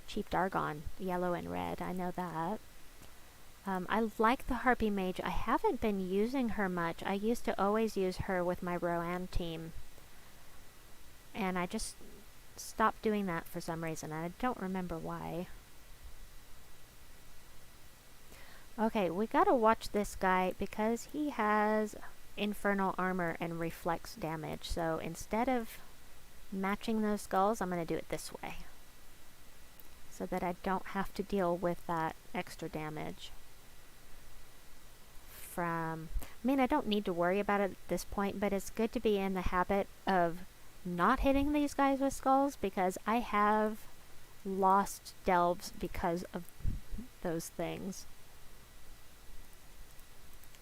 Chief Dargon, yellow and red. I know that. I like the Harpy Mage. I haven't been using her much. I used to always use her with my Rowan team, and I just stopped doing that for some reason. I don't remember why. Okay, we gotta watch this guy because he has infernal armor and reflects damage. So instead of matching those skulls, I'm gonna do it this way, so that I don't have to deal with that extra damage from... I mean, I don't need to worry about it at this point, but it's good to be in the habit of not hitting these guys with skulls, because I have lost delves because of those things,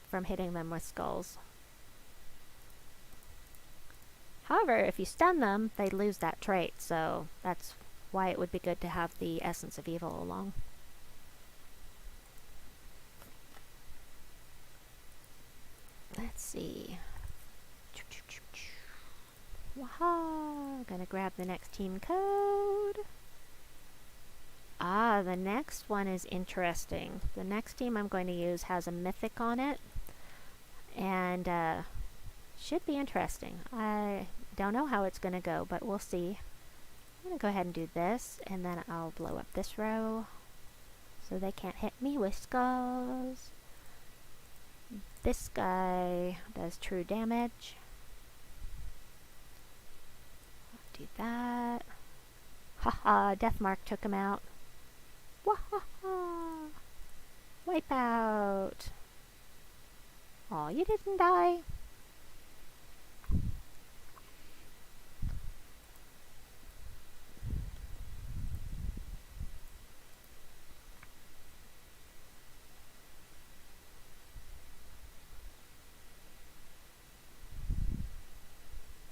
from hitting them with skulls. However, if you stun them, they lose that trait, so that's why it would be good to have the Essence of Evil along. Let's see. Waha! Gonna grab the next team code. Ah, the next one is interesting. The next team I'm going to use has a mythic on it, and should be interesting. I don't know how it's gonna go, but we'll see. I'm gonna go ahead and do this, and then I'll blow up this row so they can't hit me with skulls. This guy does true damage. I'll do that. Haha, Deathmark took him out. Wahaha! Wipe out! Aw, you didn't die.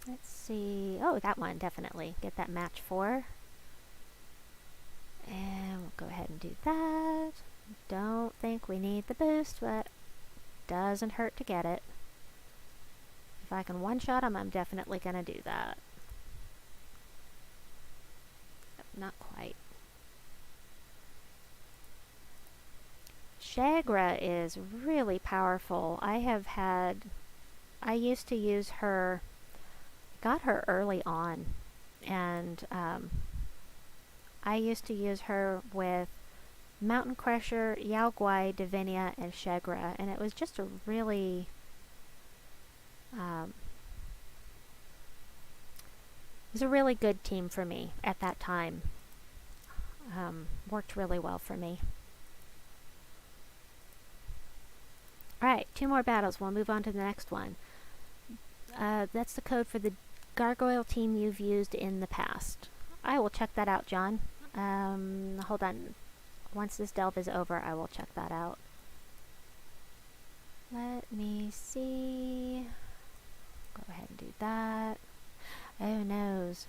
Let's see. Oh, that one, definitely. Get that match 4. And we'll go ahead and do that. Don't think we need the boost, but doesn't hurt to get it. If I can one-shot him, I'm definitely going to do that. Not quite. Shagra is really powerful. I have had I used to use her, got her early on, and I used to use her with Mountain Crusher, Yao Guai, Divinia, and Shegra, and it was just a really it was a really good team for me at that time. Worked really well for me. Alright, 2 more battles. We'll move on to the next one. That's the code for the Gargoyle team you've used in the past. I will check that out, John. Hold on. Once this delve is over, I will check that out. Let me see. Go ahead and do that. Oh, noes.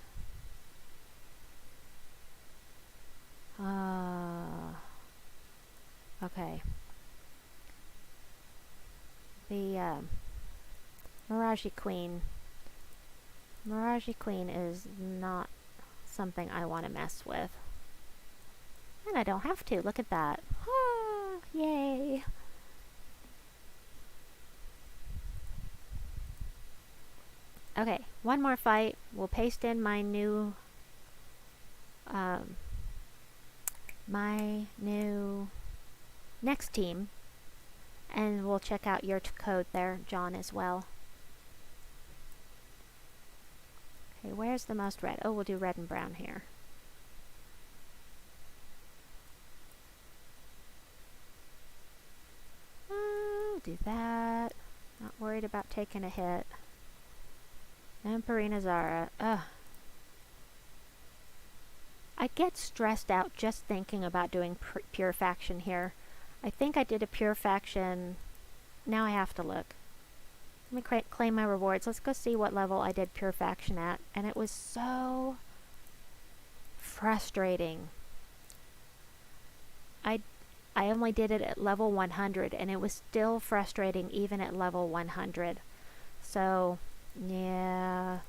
Okay. The Mirage Queen. Mirage Queen is not something I want to mess with. And I don't have to. Look at that. Ah, yay. Okay, one more fight. We'll paste in my new next team, and we'll check out your code there, John, as well. Okay, where's the most red? Oh, we'll do red and brown here. Do that. Not worried about taking a hit. Emperinazar. Ugh. I get stressed out just thinking about doing pure faction here. I think I did a pure faction. Now I have to look. Let me claim my rewards. Let's go see what level I did pure faction at. And it was so frustrating. I only did it at level 100, and it was still frustrating even at level 100. So, yeah,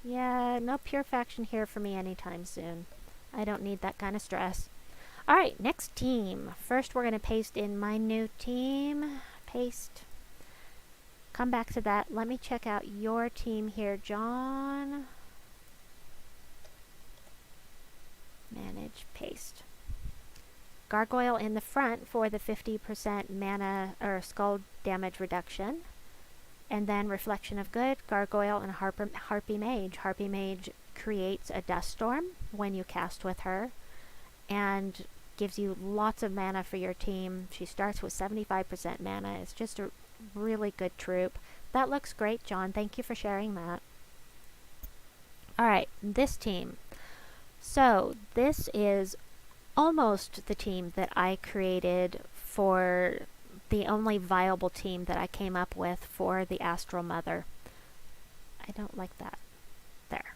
no pure faction here for me anytime soon. I don't need that kind of stress. Alright, next team. First we're going to paste in my new team. Paste. Come back to that. Let me check out your team here, John. Manage, paste. Gargoyle in the front for the 50% mana or skull damage reduction. And then Reflection of Good, Gargoyle, and Harpy Mage. Harpy Mage creates a dust storm when you cast with her and gives you lots of mana for your team. She starts with 75% mana. It's just a really good troop. That looks great, John. Thank you for sharing that. Alright, this team. So, this is almost the team that I created for the only viable team that I came up with for the Astral Mother. I don't like that. There.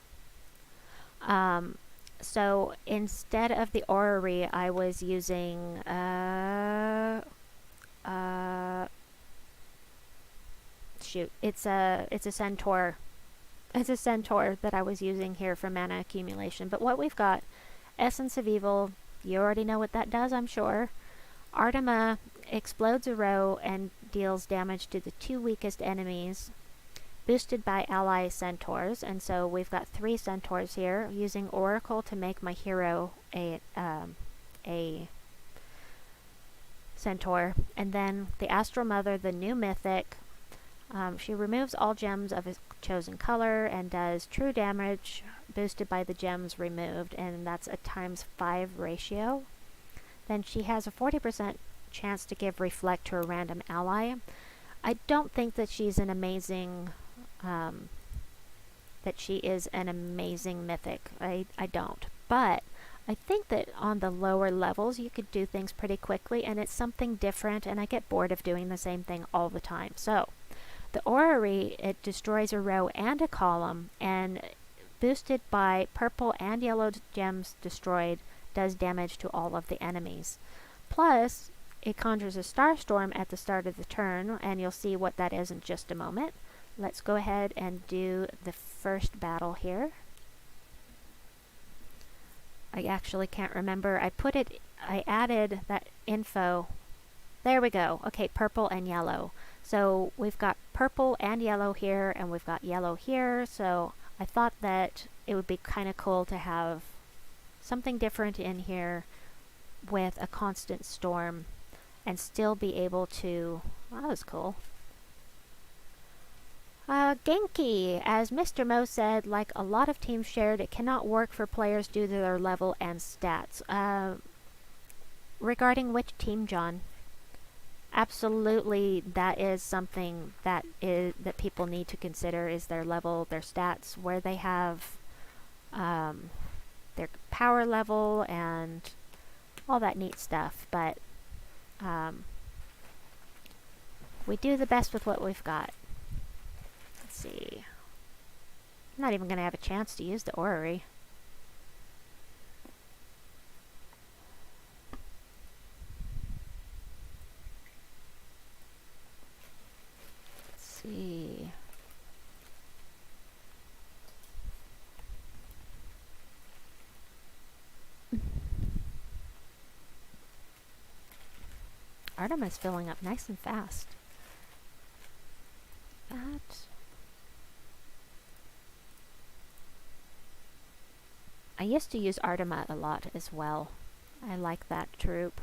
So instead of the Orrery, I was using shoot, it's a centaur. It's a centaur that I was using here for mana accumulation. But what we've got, Essence of Evil, you already know what that does, I'm sure. Artema explodes a row and deals damage to the 2 weakest enemies, boosted by ally centaurs. And so we've got 3 centaurs here, using Oracle to make my hero a centaur. And then the Astral Mother, the new mythic, she removes all gems of a chosen color and does true damage boosted by the gems removed, and that's a ×5 ratio. Then she has a 40% chance to give Reflect to a random ally. I don't think that she's an amazing mythic. I don't. But I think that on the lower levels you could do things pretty quickly, and it's something different, and I get bored of doing the same thing all the time. So the Orrery, it destroys a row and a column, and boosted by purple and yellow gems destroyed, does damage to all of the enemies. Plus, it conjures a Starstorm at the start of the turn, and you'll see what that is in just a moment. Let's go ahead and do the first battle here. I actually can't remember. I added that info. There we go. Okay, purple and yellow. So we've got purple and yellow here, and we've got yellow here, so I thought that it would be kind of cool to have something different in here with a constant storm and still be able to... Well, that was cool. Genki, as Mr. Mo said, like a lot of teams shared, it cannot work for players due to their level and stats. Regarding which team, John? Absolutely, that is something that people need to consider, is their level, their stats, where they have their power level and all that neat stuff. But we do the best with what we've got. Let's see. I'm not even going to have a chance to use the Orrery. See. Artema's filling up nice and fast. I used to use Artema a lot as well. I like that troop.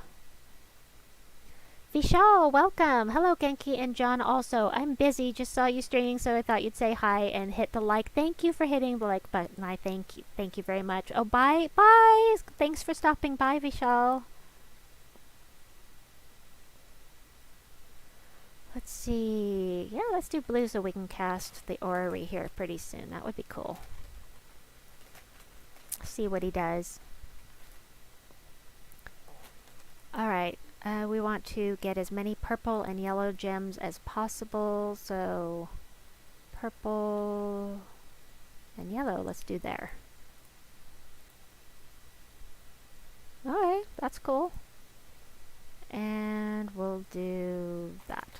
Vishal, welcome! Hello, Genki and John also. I'm busy, just saw you streaming, so I thought you'd say hi and hit the like. Thank you for hitting the like button. I thank you very much. Oh, bye! Bye! Thanks for stopping by, Vishal. Let's see. Yeah, let's do blue so we can cast the Orrery here pretty soon. That would be cool. See what he does. Alright, we want to get as many purple and yellow gems as possible, so purple and yellow, let's do there. Alright, that's cool. And we'll do that.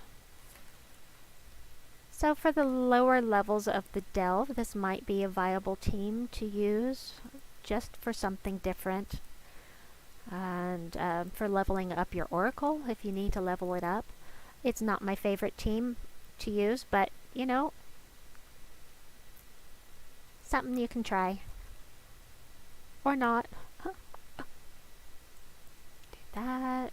So for the lower levels of the Delve, this might be a viable team to use, just for something different. And for leveling up your Oracle, if you need to level it up. It's not my favorite team to use, but, you know, something you can try. Or not. Do that.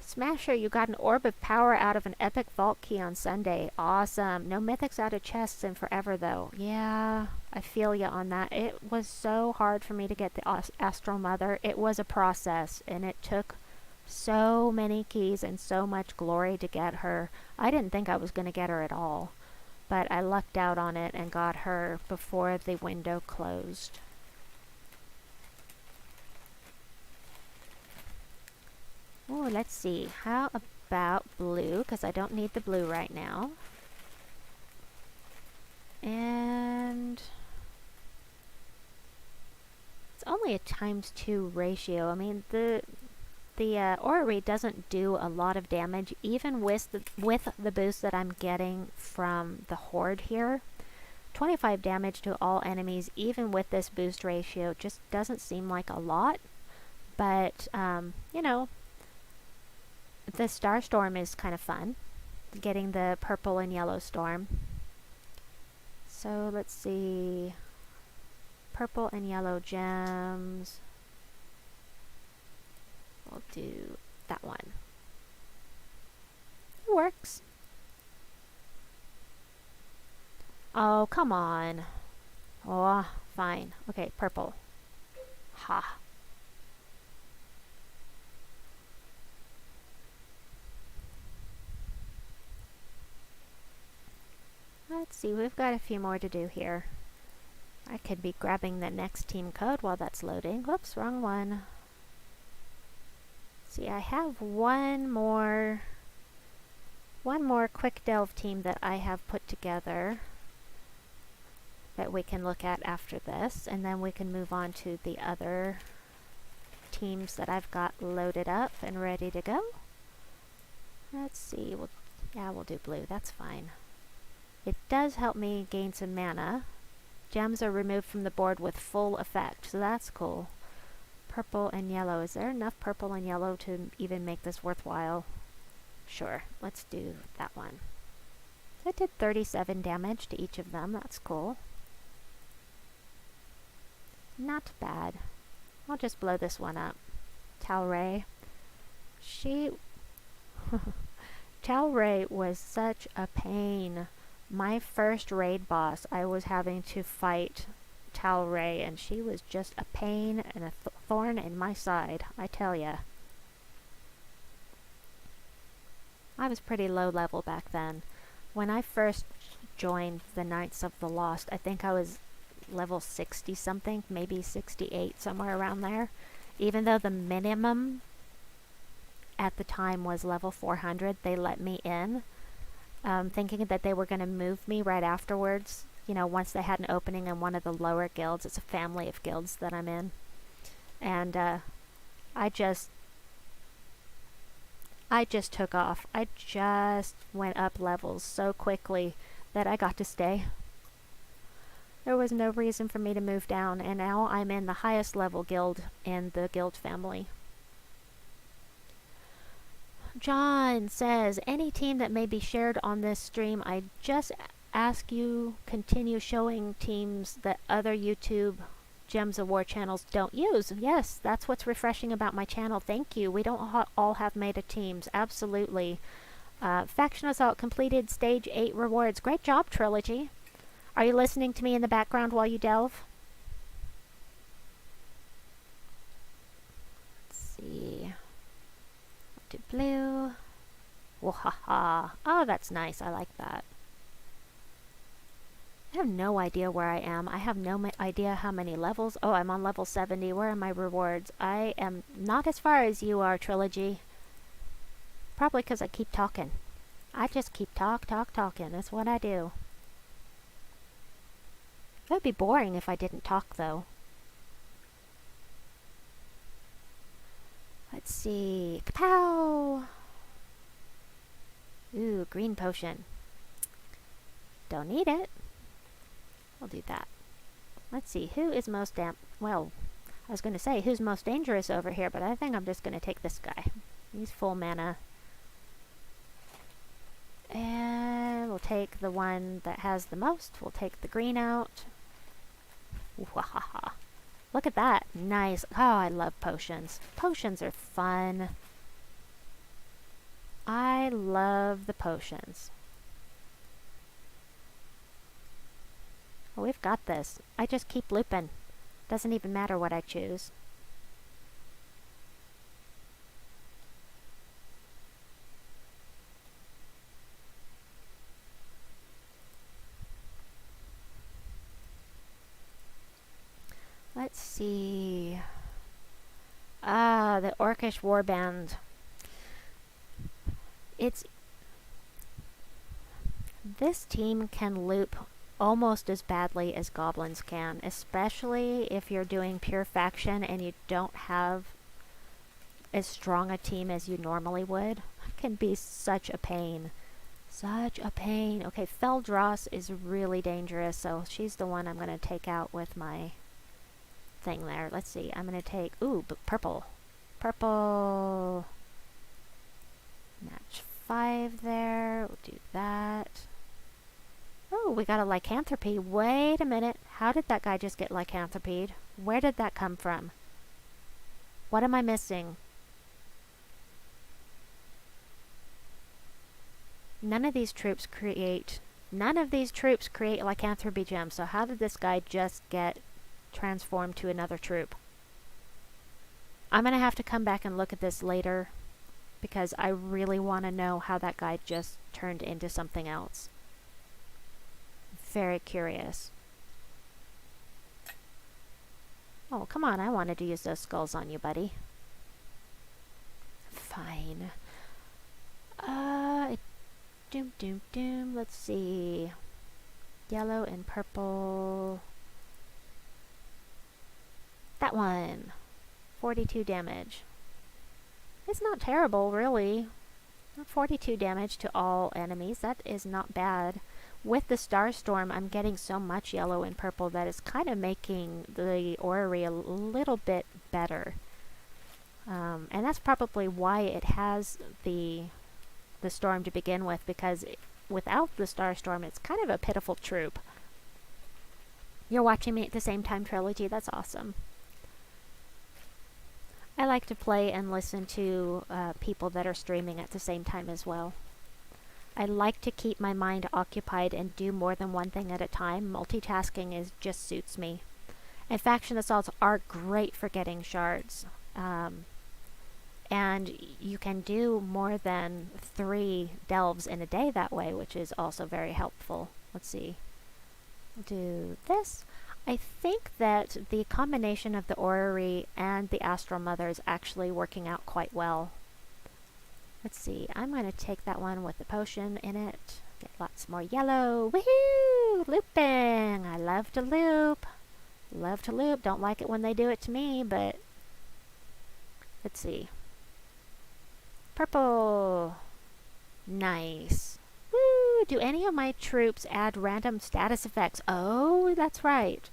Smasher, you got an orb of power out of an epic vault key on Sunday. Awesome. No mythics out of chests in forever, though. Yeah, I feel ya on that. It was so hard for me to get the Astral Mother. It was a process, and it took so many keys and so much glory to get her. I didn't think I was going to get her at all, but I lucked out on it and got her before the window closed. Oh, let's see. How about blue? Because I don't need the blue right now. And it's only a ×2 ratio. I mean, the Orrery doesn't do a lot of damage, even with the boost that I'm getting from the Horde here. 25 damage to all enemies, even with this boost ratio, just doesn't seem like a lot. But, you know, the Starstorm is kind of fun, getting the purple and yellow storm. So let's see, purple and yellow gems. We'll do that one. It works. Oh, come on. Oh, fine. Okay, purple. Ha. Let's see, we've got a few more to do here. I could be grabbing the next team code while that's loading. Whoops, wrong one. See, I have one more quick delve team that I have put together that we can look at after this, and then we can move on to the other teams that I've got loaded up and ready to go. Let's see, we'll do blue, that's fine. It does help me gain some mana. Gems are removed from the board with full effect, so that's cool. Purple and yellow. Is there enough purple and yellow to even make this worthwhile? Sure, let's do that one. That did 37 damage to each of them. That's cool. Not bad. I'll just blow this one up. Talray. Talray was such a pain. My first raid boss, I was having to fight Talray, and she was just a pain and a thorn in my side, I tell ya. I was pretty low level back then. When I first joined the Knights of the Lost, I think I was level 60 something, maybe 68, somewhere around there. Even though the minimum at the time was level 400, they let me in, thinking that they were going to move me right afterwards, you know, once they had an opening in one of the lower guilds. It's a family of guilds that I'm in. And I just took off. I just went up levels so quickly that I got to stay. There was no reason for me to move down, and now I'm in the highest level guild in the guild family. John says, any team that may be shared on this stream, I just ask you continue showing teams that other YouTube Gems of War channels don't use. Yes, that's what's refreshing about my channel. Thank you. We don't all have meta teams. Absolutely. Faction Assault completed stage 8 rewards. Great job, Trilogy. Are you listening to me in the background while you delve? Let's see. To blue. Wahaha. Oh, that's nice. I like that. I have no idea where I am. I have no idea how many levels. Oh, I'm on level 70. Where are my rewards? I am not as far as you are, Trilogy. Probably because I keep talking. I just keep talking. That's what I do. It would be boring if I didn't talk, though. Let's see. Kapow! Ooh, green potion. Don't need it. I'll do that. Let's see. Who is most well, I was going to say who's most dangerous over here, but I think I'm just going to take this guy. He's full mana. And we'll take the one that has the most. We'll take the green out. Wahaha. Look at that. Nice. Oh, I love potions. Potions are fun. I love the potions. Oh, we've got this. I just keep looping. Doesn't even matter what I choose. Let's see. Ah, the Orcish Warband. This team can loop almost as badly as goblins can, especially if you're doing pure faction and you don't have as strong a team as you normally would. It can be such a pain. Such a pain. Okay, Feldross is really dangerous, so she's the one I'm going to take out with my thing there. Let's see. I'm going to take... Ooh, purple. Purple. Match 5 there. We'll do that. Oh, we got a lycanthropy. Wait a minute. How did that guy just get lycanthropied? Where did that come from? What am I missing? None of these troops create lycanthropy gems. So how did this guy just get transformed to another troop? I'm going to have to come back and look at this later because I really want to know how that guy just turned into something else. Very curious. Oh, come on. I wanted to use those skulls on you, buddy. Fine. Doom. Let's see. Yellow and purple. That one. 42 damage. It's not terrible, really. 42 damage to all enemies. That is not bad. With the Starstorm, I'm getting so much yellow and purple that it's kind of making the Orrery a little bit better. And that's probably why it has the the storm to begin with, because without the Starstorm, it's kind of a pitiful troop. You're watching me at the same time, Trilogy. That's awesome. I like to play and listen to people that are streaming at the same time as well. I like to keep my mind occupied and do more than one thing at a time. Multitasking just suits me. And faction assaults are great for getting shards. And you can do more than 3 delves in a day that way, which is also very helpful. Let's see. Do this. I think that the combination of the Orrery and the Astral Mother is actually working out quite well. Let's see. I'm going to take that one with the potion in it. Get lots more yellow. Woohoo! Looping! I love to loop. Love to loop. Don't like it when they do it to me, but let's see. Purple. Nice. Woo! Do any of my troops add random status effects? Oh, that's right.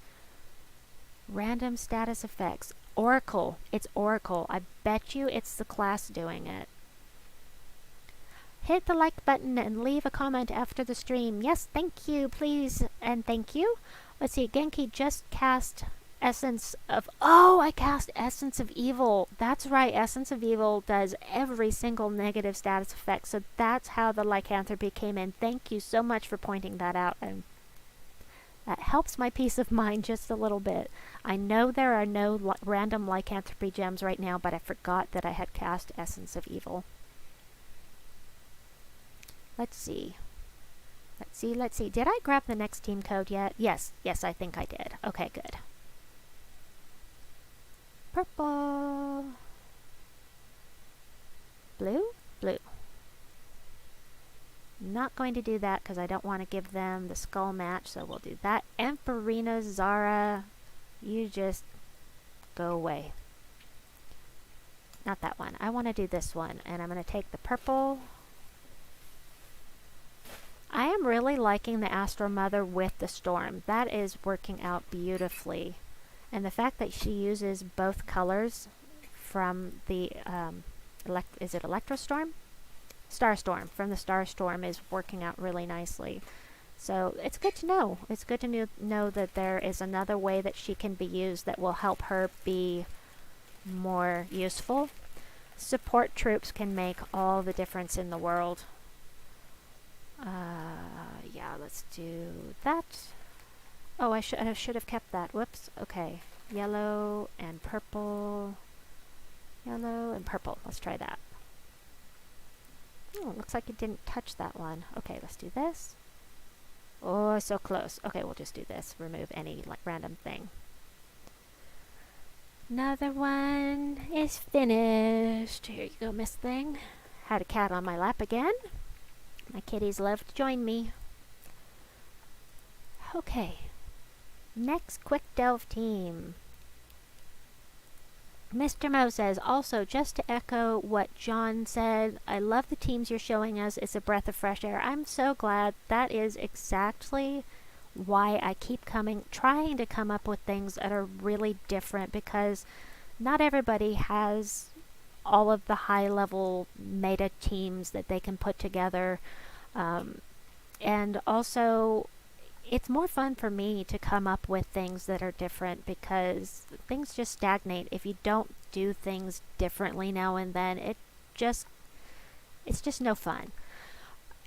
Random status effects. Oracle. It's Oracle. I bet you it's the class doing it. Hit the like button and leave a comment after the stream. Yes, thank you, please, and thank you. Let's see, Genki just cast Essence of... Oh, I cast Essence of Evil. That's right, Essence of Evil does every single negative status effect, so that's how the lycanthropy came in. Thank you so much for pointing that out, and that helps my peace of mind just a little bit. I know there are no random lycanthropy gems right now, but I forgot that I had cast Essence of Evil. Let's see. Let's see. Did I grab the next team code yet? Yes, I think I did. Okay, good. Purple. Blue? Blue. Not going to do that because I don't want to give them the skull match, so we'll do that. Emperinazar, you just go away. Not that one. I want to do this one, and I'm going to take the purple. I am really liking the Astral Mother with the Storm. That is working out beautifully. And the fact that she uses both colors from the, is it Electrostorm? Starstorm. From the Starstorm is working out really nicely. So it's good to know. It's good to know that there is another way that she can be used that will help her be more useful. Support troops can make all the difference in the world. Yeah, let's do that. Oh, I should have kept that. Whoops. Okay. Yellow and purple. Yellow and purple. Let's try that. Oh, looks like it didn't touch that one. Okay, let's do this. Oh, so close. Okay, we'll just do this. Remove any random thing. Another one is finished. Here you go, Miss Thing. Had a cat on my lap again. My kitties love to join me. Okay. Next quick delve team. Mr. Mo says, also, just to echo what John said, I love the teams you're showing us. It's a breath of fresh air. I'm so glad. That is exactly why I keep trying to come up with things that are really different, because not everybody has all of the high-level meta teams that they can put together. And also, it's more fun for me to come up with things that are different, because things just stagnate if you don't do things differently now and then. It's just no fun.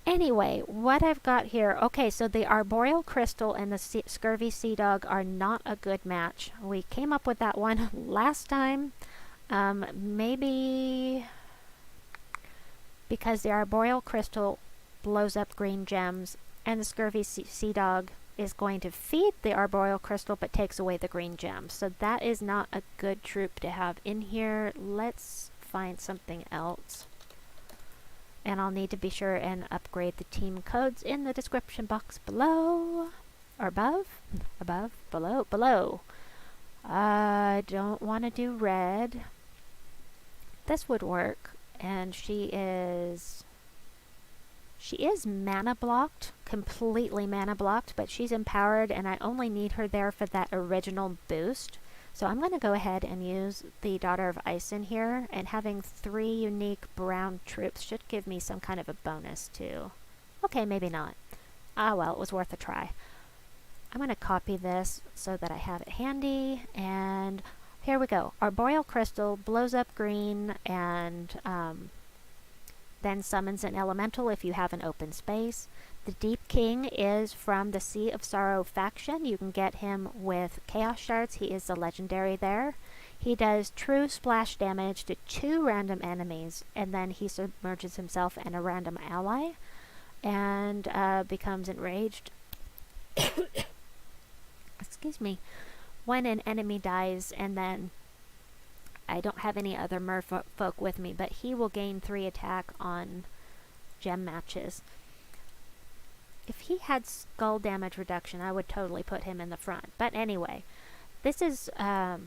Anyway, what I've got here, okay, so the Arboreal Crystal and the Scurvy Sea Dog are not a good match. We came up with that one last time. Maybe because the Arboreal Crystal blows up green gems, and the Scurvy Sea Dog is going to feed the Arboreal Crystal but takes away the green gems. So that is not a good troop to have in here. Let's find something else. And I'll need to be sure and upgrade the team codes in the description box below. Or above? Above? Below? Below. I don't want to do red. This would work. And she is mana blocked, completely mana blocked, but she's empowered, and I only need her there for that original boost. So I'm going to go ahead and use the Daughter of Ice in here, and having 3 unique brown troops should give me some kind of a bonus too. Okay, maybe not. Ah well, it was worth a try. I'm going to copy this so that I have it handy, and here we go. Arboreal Crystal blows up green and then summons an elemental if you have an open space. The Deep King is from the Sea of Sorrow faction. You can get him with Chaos Shards. He is the legendary there. He does true splash damage to 2 random enemies, and then he submerges himself and a random ally, and becomes enraged. Excuse me. When an enemy dies, and then I don't have any other merfolk with me, but he will gain 3 attack on gem matches. If he had skull damage reduction, I would totally put him in the front. But anyway, this is a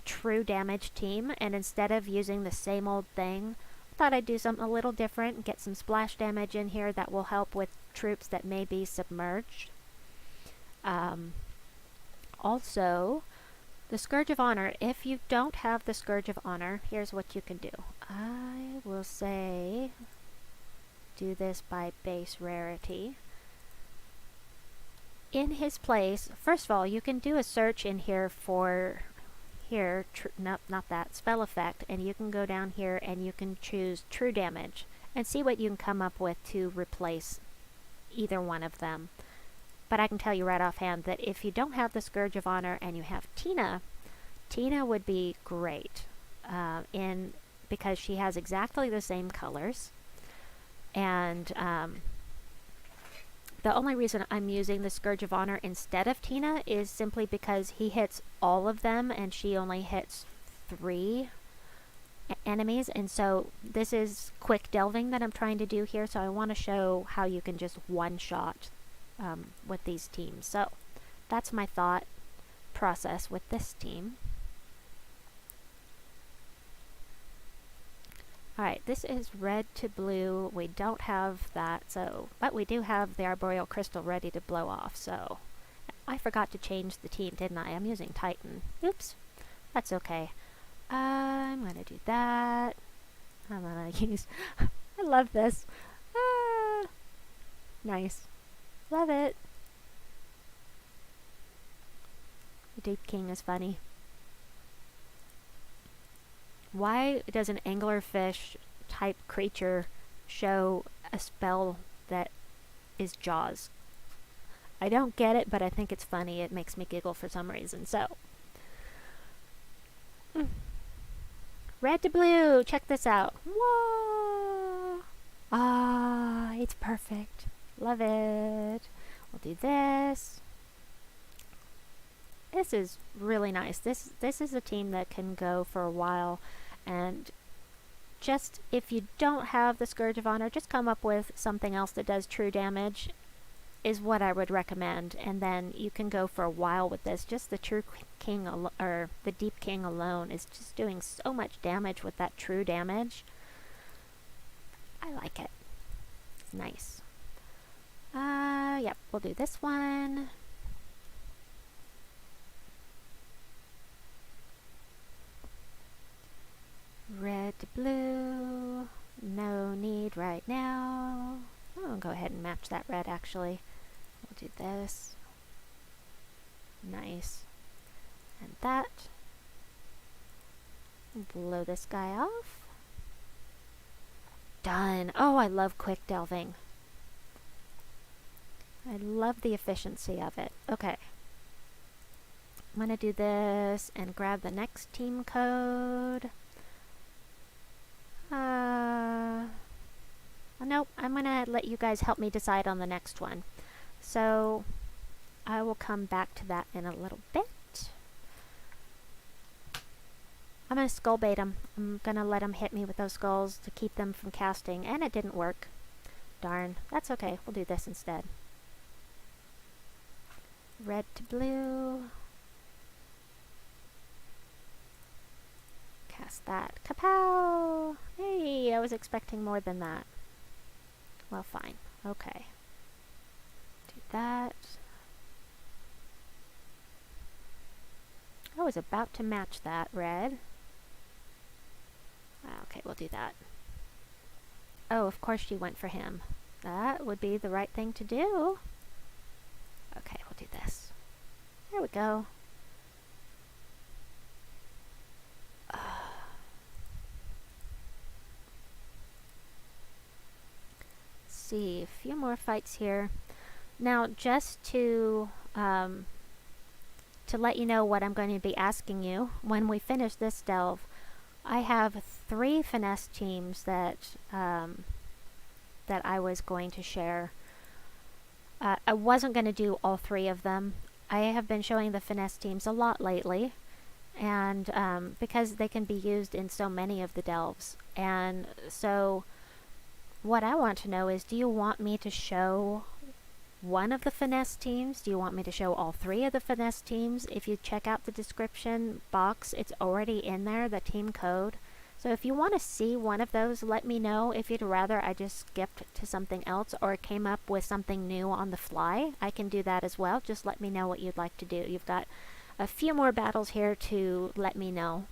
true damage team, and instead of using the same old thing, I thought I'd do something a little different and get some splash damage in here that will help with troops that may be submerged. Also, the Scourge of Honor. If you don't have the Scourge of Honor, here's what you can do. I will say, do this by base rarity. In his place, first of all, you can do a search in here for, not that, spell effect, and you can go down here and you can choose true damage and see what you can come up with to replace either one of them. But I can tell you right offhand that if you don't have the Scourge of Honor and you have Tina would be great because she has exactly the same colors, and the only reason I'm using the Scourge of Honor instead of Tina is simply because he hits all of them and she only hits 3 enemies, and so this is quick delving that I'm trying to do here, so I want to show how you can just one-shot with these teams. So that's my thought process with this team. Alright, this is red to blue. We don't have that, but we do have the Arboreal Crystal ready to blow off, so I forgot to change the team, didn't I? I'm using Titan. Oops. That's okay. I'm gonna do that. I'm gonna use... I love this. Nice. Love it. The Deep King is funny. Why does an anglerfish type creature show a spell that is Jaws? I don't get it, but I think it's funny. It makes me giggle for some reason. So, red to blue. Check this out. Whoa! Ah, it's perfect. Love it. We'll do this. This is really nice. This is a team that can go for a while, and just if you don't have the Scourge of Honor, just come up with something else that does true damage is what I would recommend, and then you can go for a while with this. Just the True King or the Deep King alone is just doing so much damage with that true damage. I like it. It's nice. Yep, we'll do this one. Red to blue, no need right now. I'll go ahead and match that red actually. We'll do this. Nice. And that. Blow this guy off. Done. Oh, I love quick delving. I love the efficiency of it. Okay. I'm going to do this and grab the next team code. Nope, I'm going to let you guys help me decide on the next one. So, I will come back to that in a little bit. I'm going to skull bait them. I'm going to let them hit me with those skulls to keep them from casting, and it didn't work. Darn, that's okay. We'll do this instead. Red to blue. Cast that. Kapow! Hey, I was expecting more than that. Well, fine. Okay. Do that. Oh, was about to match that red. Okay, we'll do that. Oh, of course she went for him. That would be the right thing to do. Okay, we'll do this. There we go. Let's see, a few more fights here. Now, just to let you know what I'm going to be asking you when we finish this delve, I have 3 finesse teams that I was going to share. I wasn't going to do all 3 of them. I have been showing the finesse teams a lot lately, and because they can be used in so many of the delves. And so what I want to know is, do you want me to show one of the finesse teams? Do you want me to show all 3 of the finesse teams? If you check out the description box, it's already in there, the team code. So if you want to see one of those, let me know. If you'd rather I just skipped to something else or came up with something new on the fly, I can do that as well. Just let me know what you'd like to do. You've got a few more battles here to let me know.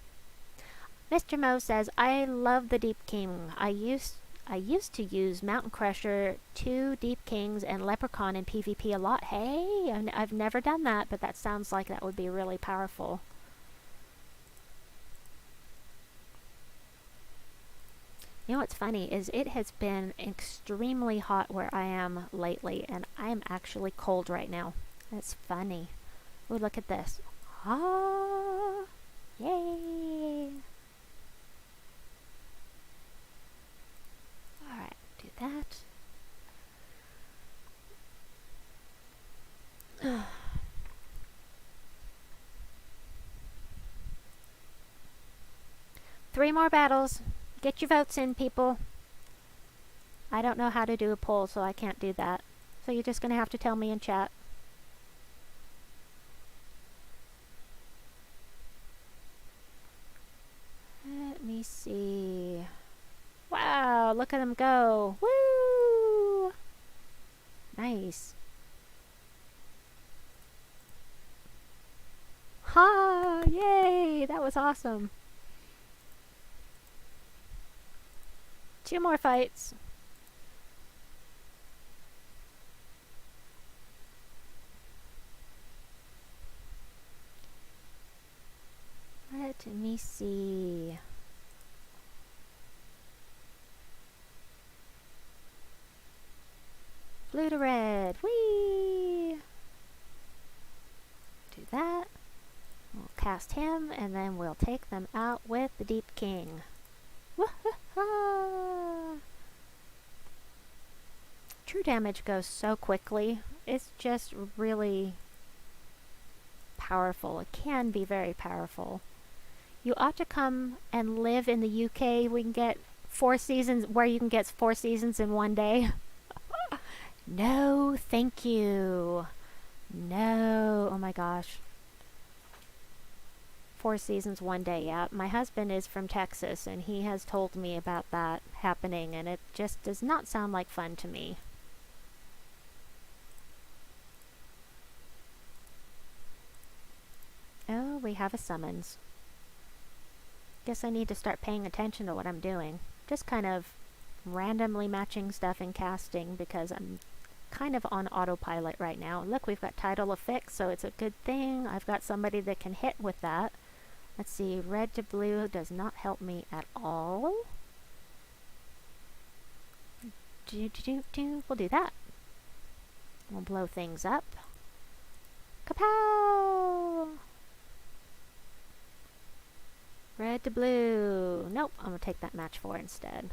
Mr. Mo says, I love the Deep King. I used to use Mountain Crusher, 2 Deep Kings, and Leprechaun in PvP a lot. Hey, I've never done that, but that sounds like that would be really powerful. You know what's funny is it has been extremely hot where I am lately, and I am actually cold right now. That's funny. Oh, look at this. Ah, yay! Alright, do that. 3 more battles. Get your votes in, people. I don't know how to do a poll, so I can't do that. So you're just going to have to tell me in chat. Let me see. Wow, look at them go. Woo! Nice. Ha! Yay! That was awesome. 2 more fights. Let me see. Blue to red. Whee! Do that. We'll cast him, and then we'll take them out with the Deep King. True damage goes so quickly. It's just really powerful. It can be very powerful. You ought to come and live in the UK. We can get 4 seasons, where you can get 4 seasons in one day. No, thank you. No, oh my gosh. 4 seasons one day, yeah. My husband is from Texas, and he has told me about that happening, and it just does not sound like fun to me. Oh, we have a summons. Guess I need to start paying attention to what I'm doing. Just kind of randomly matching stuff and casting because I'm kind of on autopilot right now. Look, we've got Title Affix, so it's a good thing. I've got somebody that can hit with that. Let's see, red to blue does not help me at all. We'll do that. We'll blow things up. Kapow! Red to blue. Nope, I'm going to take that match 4 instead.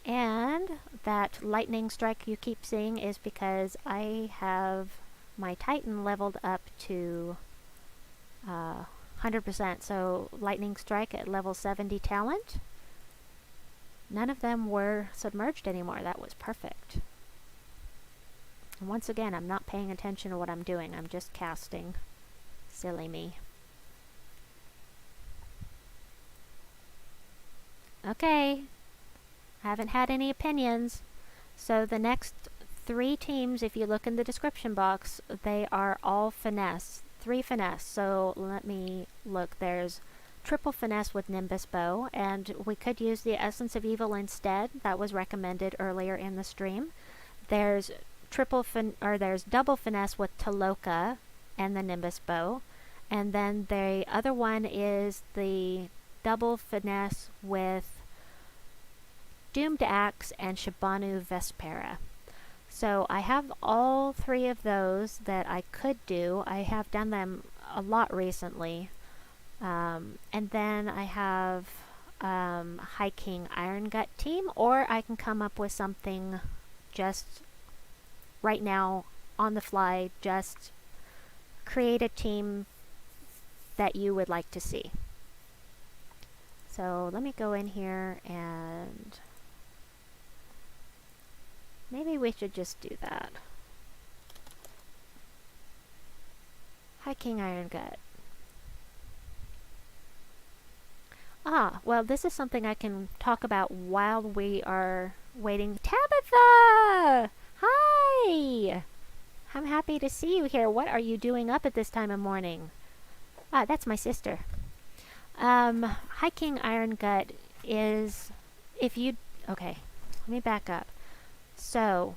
And that lightning strike you keep seeing is because I have my Titan leveled up to 100%. So lightning strike at level 70 talent. None of them were submerged anymore. That was perfect. And once again, I'm not paying attention to what I'm doing. I'm just casting. Silly me. Okay. I haven't had any opinions. So the next 3 teams, if you look in the description box, they are all finesse. 3 finesse. So let me look. There's triple finesse with Nimbus Bow, and we could use the Essence of Evil instead. That was recommended earlier in the stream. There's there's double finesse with Taloka and the Nimbus Bow, and then the other one is the double finesse with Doomed Axe and Shibanu Vespera. So I have all 3 of those that I could do. I have done them a lot recently. And then I have High King Irongut team, or I can come up with something just right now on the fly, just create a team that you would like to see. So let me go in here, and maybe we should just do that. High King Irongut. Well, this is something I can talk about while we are waiting. Tabitha! Hi! I'm happy to see you here. What are you doing up at this time of morning? That's my sister. High King Irongut is, okay, let me back up. So,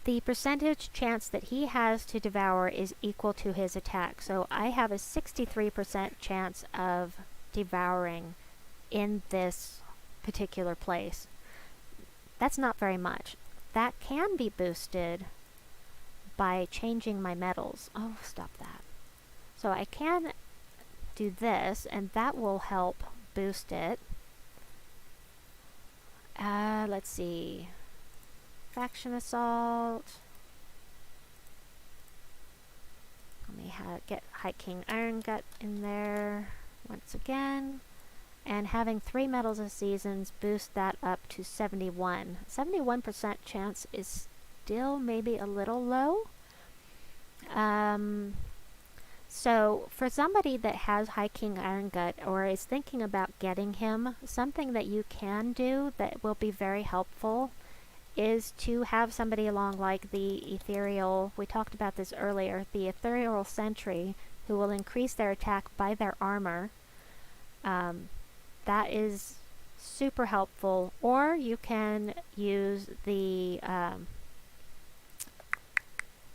the percentage chance that he has to devour is equal to his attack. So I have a 63% chance of devouring in this particular place. That's not very much. That can be boosted by changing my metals. Oh, stop that. So I can do this, and that will help boost it. Let's see. Faction Assault. Let me get High King Irongut in there once again. And having 3 Metals of Seasons boost that up to 71. 71% chance is still maybe a little low. So for somebody that has High King Irongut or is thinking about getting him, something that you can do that will be very helpful is to have somebody along like the Ethereal, we talked about this earlier, the Ethereal Sentry, who will increase their attack by their armor. That is super helpful. Or you can use the,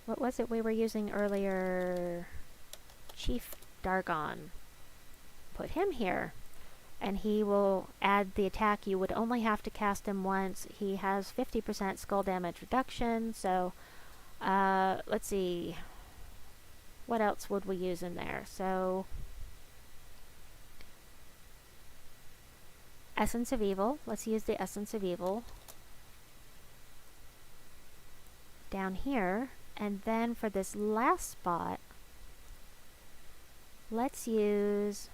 what was it we were using earlier? Chief Dargon. Put him here, and he will add the attack. You would only have to cast him once. He has 50% skull damage reduction, so let's see. What else would we use in there? So, Essence of Evil. Let's use the Essence of Evil down here. And then for this last spot, let's use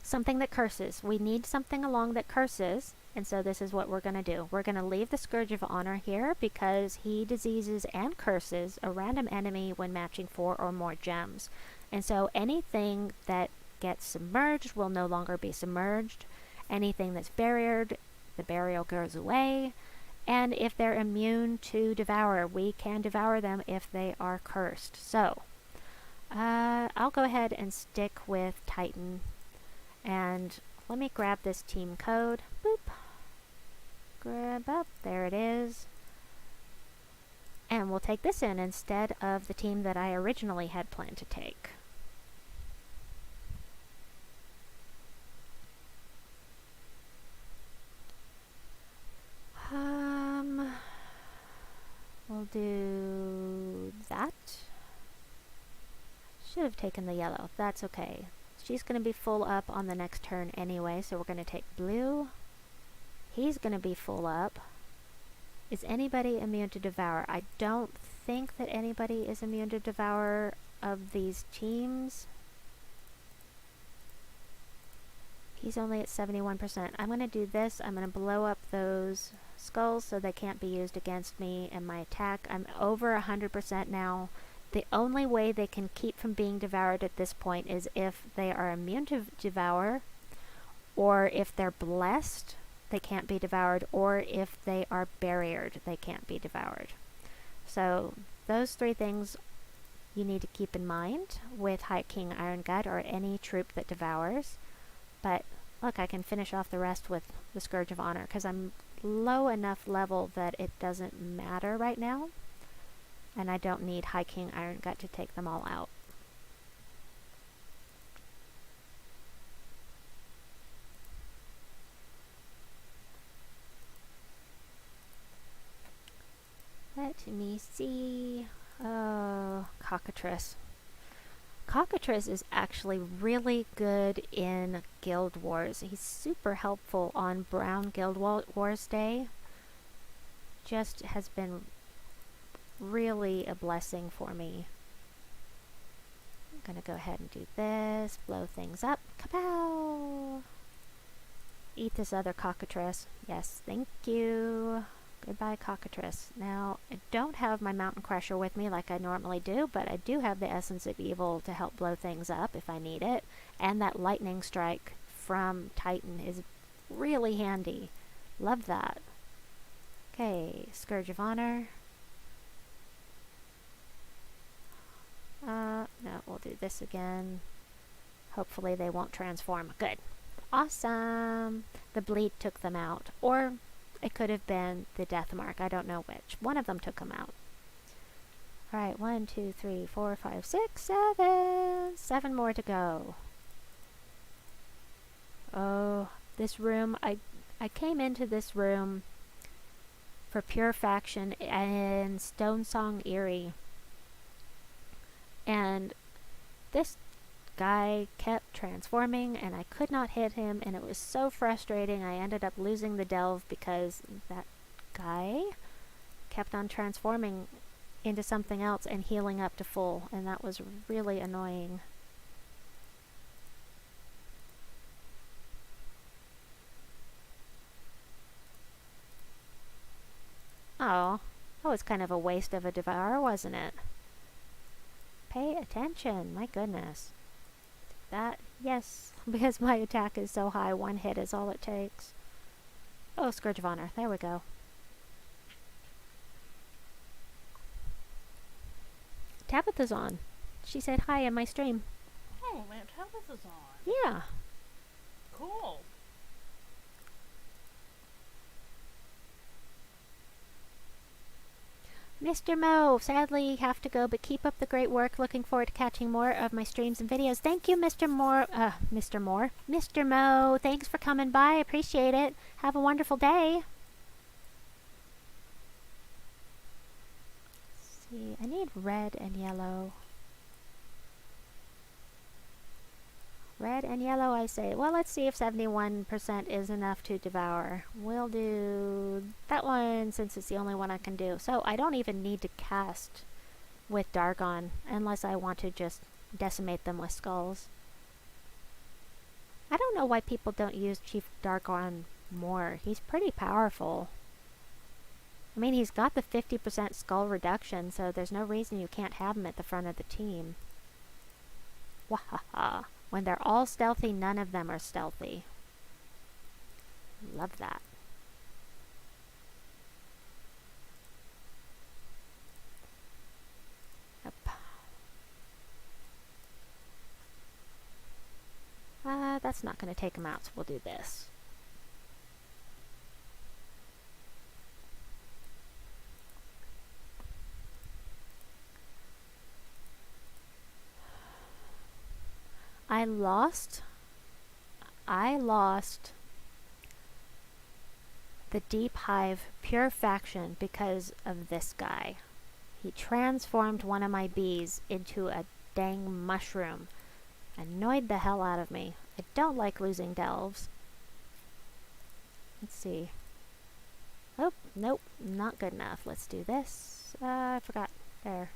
something that curses. We need something along that curses, and so this is what we're going to do. We're going to leave the Scourge of Honor here because he diseases and curses a random enemy when matching 4 or more gems. And so anything that gets submerged will no longer be submerged. Anything that's barriered, the barrier goes away. And if they're immune to devour, we can devour them if they are cursed. So, I'll go ahead and stick with Titan. And let me grab this team code. Boop. Grab up. There it is. And we'll take this in instead of the team that I originally had planned to take. We'll do that. Should have taken the yellow. That's okay. She's going to be full up on the next turn anyway, so we're going to take blue. He's going to be full up. Is anybody immune to devour? I don't think that anybody is immune to devour of these teams. He's only at 71%. I'm going to do this. I'm going to blow up those skulls so they can't be used against me and my attack. I'm over 100% now. The only way they can keep from being devoured at this point is if they are immune to devour, or if they're blessed, they can't be devoured, or if they are barriered, they can't be devoured. So those three things you need to keep in mind with High King Irongut or any troop that devours. But look, I can finish off the rest with the Scourge of Honor because I'm low enough level that it doesn't matter right now. And I don't need High King Irongut to take them all out. Let me see. Oh, Cockatrice. Cockatrice is actually really good in Guild Wars. He's super helpful on Brown Guild Wars Day. Just has been really a blessing for me. I'm gonna go ahead and do this, blow things up. Kapow! Eat this other Cockatrice. Yes, thank you. Goodbye, Cockatrice. Now, I don't have my Mountain Crusher with me like I normally do, but I do have the Essence of Evil to help blow things up if I need it. And that Lightning Strike from Titan is really handy. Love that. Okay, Scourge of Honor. No, we'll do this again. Hopefully they won't transform. Good. Awesome. The bleed took them out. Or it could have been the death mark. I don't know which. One of them took them out. Alright, 1, 2, 3, 4, 5, 6, 7. 7 more to go. Oh, this room. I came into this room for Pure Faction and Stonesong Eerie. And this guy kept transforming and I could not hit him and it was so frustrating. I ended up losing the delve because that guy kept on transforming into something else and healing up to full, and that was really annoying. Oh, that was kind of a waste of a Devour, wasn't it? Pay attention, my goodness. That, yes, because my attack is so high, one hit is all it takes. Oh, Scourge of Honor, there we go. Tabitha's on. She said hi in my stream. Oh, man, Tabitha's on. Yeah. Cool. Mr. Mo, sadly have to go, but keep up the great work. Looking forward to catching more of my streams and videos. Thank you, Mr. Mo, thanks for coming by. Appreciate it. Have a wonderful day. Let's see, I need red and yellow. Red and yellow, I say. Well, let's see if 71% is enough to devour. We'll do that one since it's the only one I can do. So I don't even need to cast with Dargon unless I want to just decimate them with skulls. I don't know why people don't use Chief Dargon more. He's pretty powerful. I mean, he's got the 50% skull reduction, so there's no reason you can't have him at the front of the team. Wahaha. When they're all stealthy, none of them are stealthy. Love that. Yep. That's not going to take them out, so we'll do this. I lost the Deep Hive Pure Faction because of this guy. He transformed one of my bees into a dang mushroom. Annoyed the hell out of me. I don't like losing delves. Let's see. Oh, nope, not good enough. Let's do this. I forgot. There.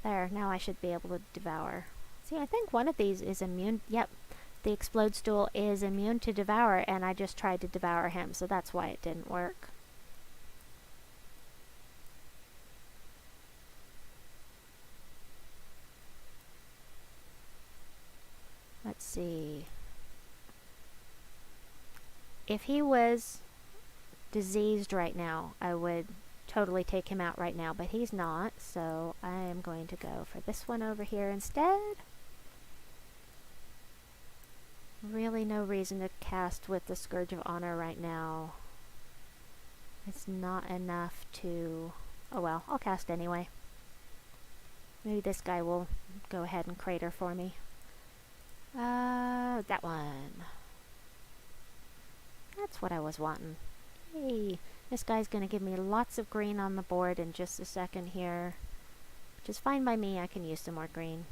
There, now I should be able to devour. See, I think one of these is immune. Yep, the Explode Stool is immune to devour, and I just tried to devour him, so that's why it didn't work. Let's see. If he was diseased right now, I would totally take him out right now, but he's not, so I am going to go for this one over here instead. Really no reason to cast with the Scourge of Honor right now. It's not enough to... Oh well, I'll cast anyway. Maybe this guy will go ahead and crater for me. That one. That's what I was wanting. Hey, this guy's gonna give me lots of green on the board in just a second here. Which is fine by me, I can use some more green.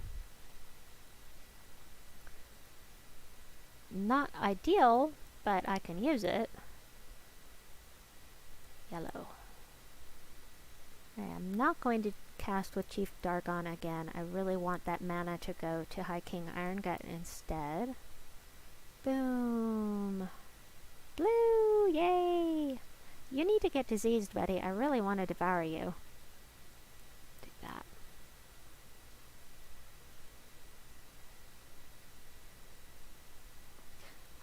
Not ideal, but I can use it. Yellow. I am not going to cast with Chief Dargon again. I really want that mana to go to High King Irongut instead. Boom. Blue! Yay! You need to get diseased, buddy. I really want to devour you. Do that.